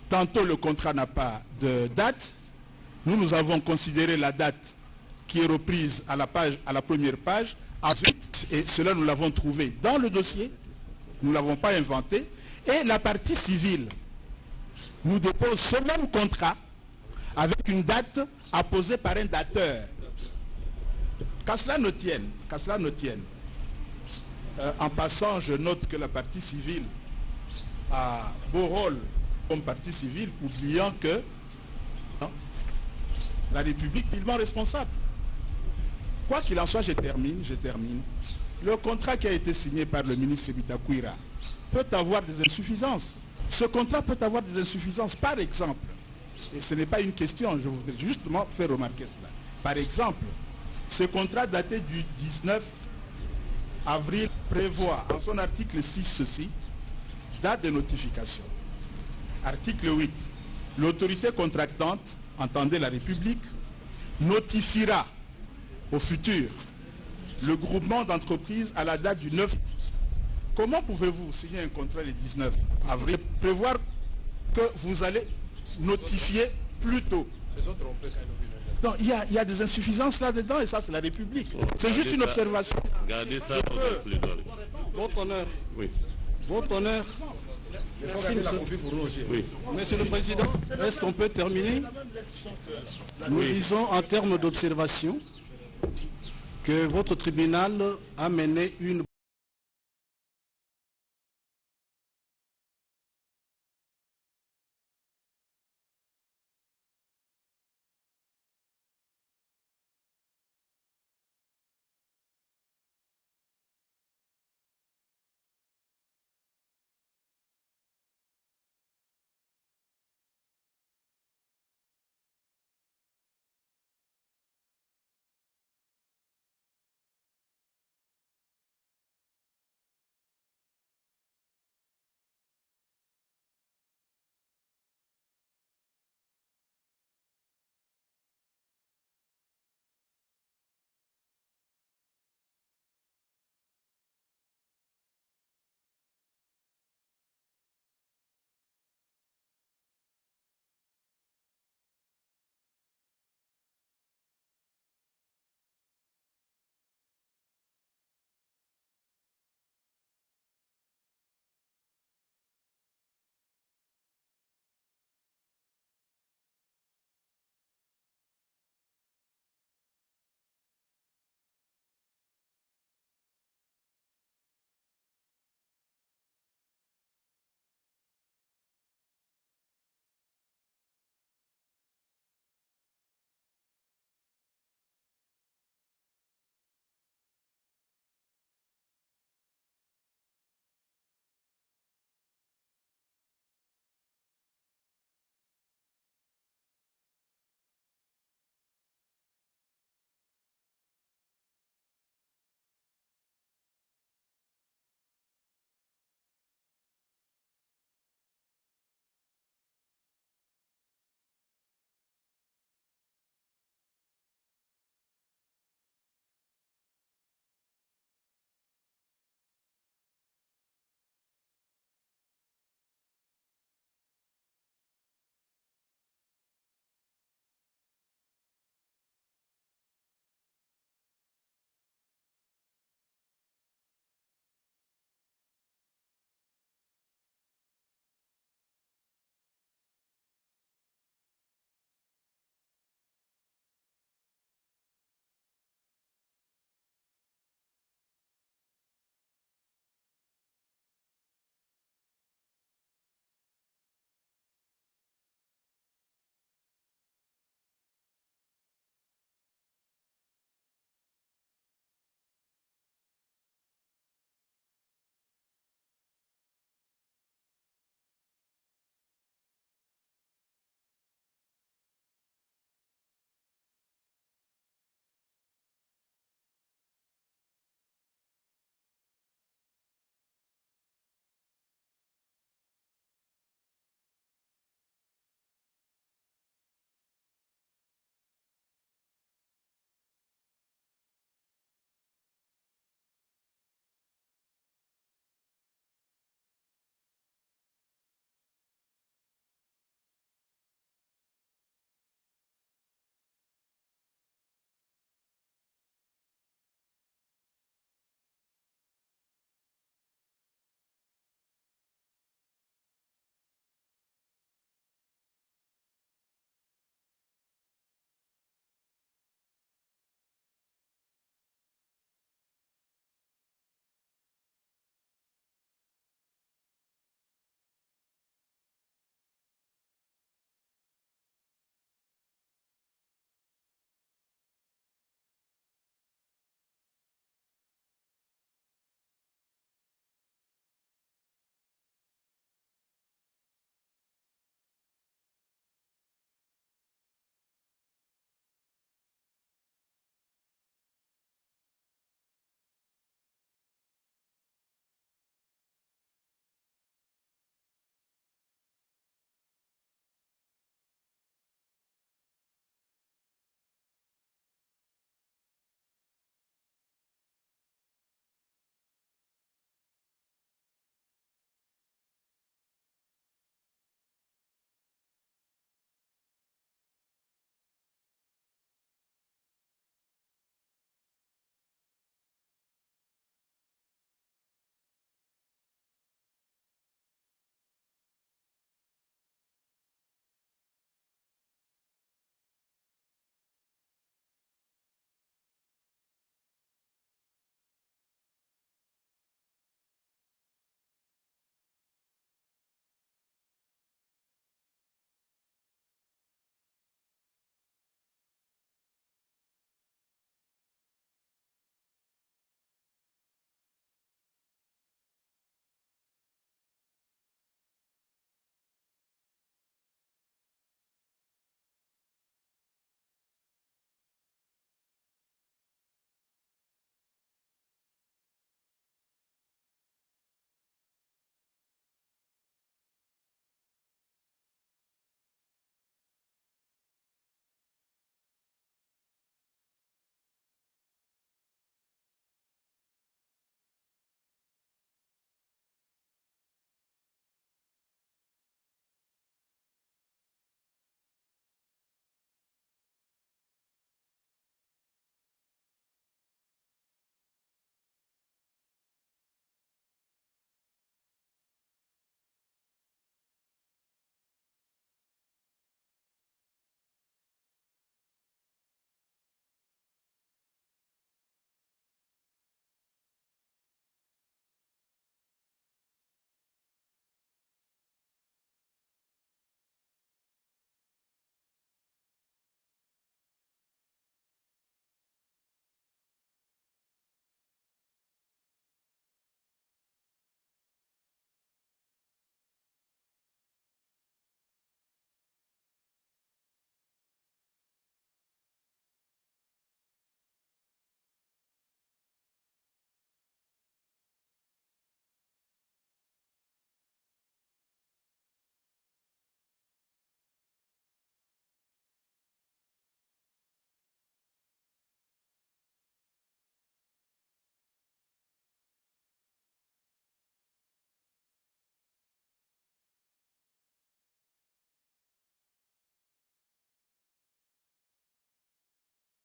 Tantôt le contrat n'a pas de date. Nous avons considéré la date qui est reprise à la première page. Ensuite, et cela nous l'avons trouvé dans le dossier, nous ne l'avons pas inventé. Et la partie civile nous dépose ce même contrat avec une date apposée par un dateur. Qu'à cela ne tienne, en passant, je note que la partie civile a beau rôle comme partie civile, oubliant que la République est pleinement responsable. Quoi qu'il en soit, je termine. Le contrat qui a été signé par le ministre Bitakouira peut avoir des insuffisances. Ce contrat peut avoir des insuffisances. Par exemple, et ce n'est pas une question, je voudrais justement faire remarquer cela. Par exemple, ce contrat daté du 19 avril prévoit en son article 6 ceci, date de notification. Article 8, l'autorité contractante, entendez la République, notifiera au futur le groupement d'entreprises à la date du 9. Comment pouvez-vous signer un contrat le 19 avril, prévoir que vous allez notifier plus tôt? Donc il y a des insuffisances là-dedans et ça c'est la République. C'est juste une observation. Gardez ça Votre honneur. Oui. Votre honneur. Merci, monsieur. Oui. Monsieur le Président, est-ce qu'on peut terminer? Nous disons en termes d'observation que votre tribunal a mené une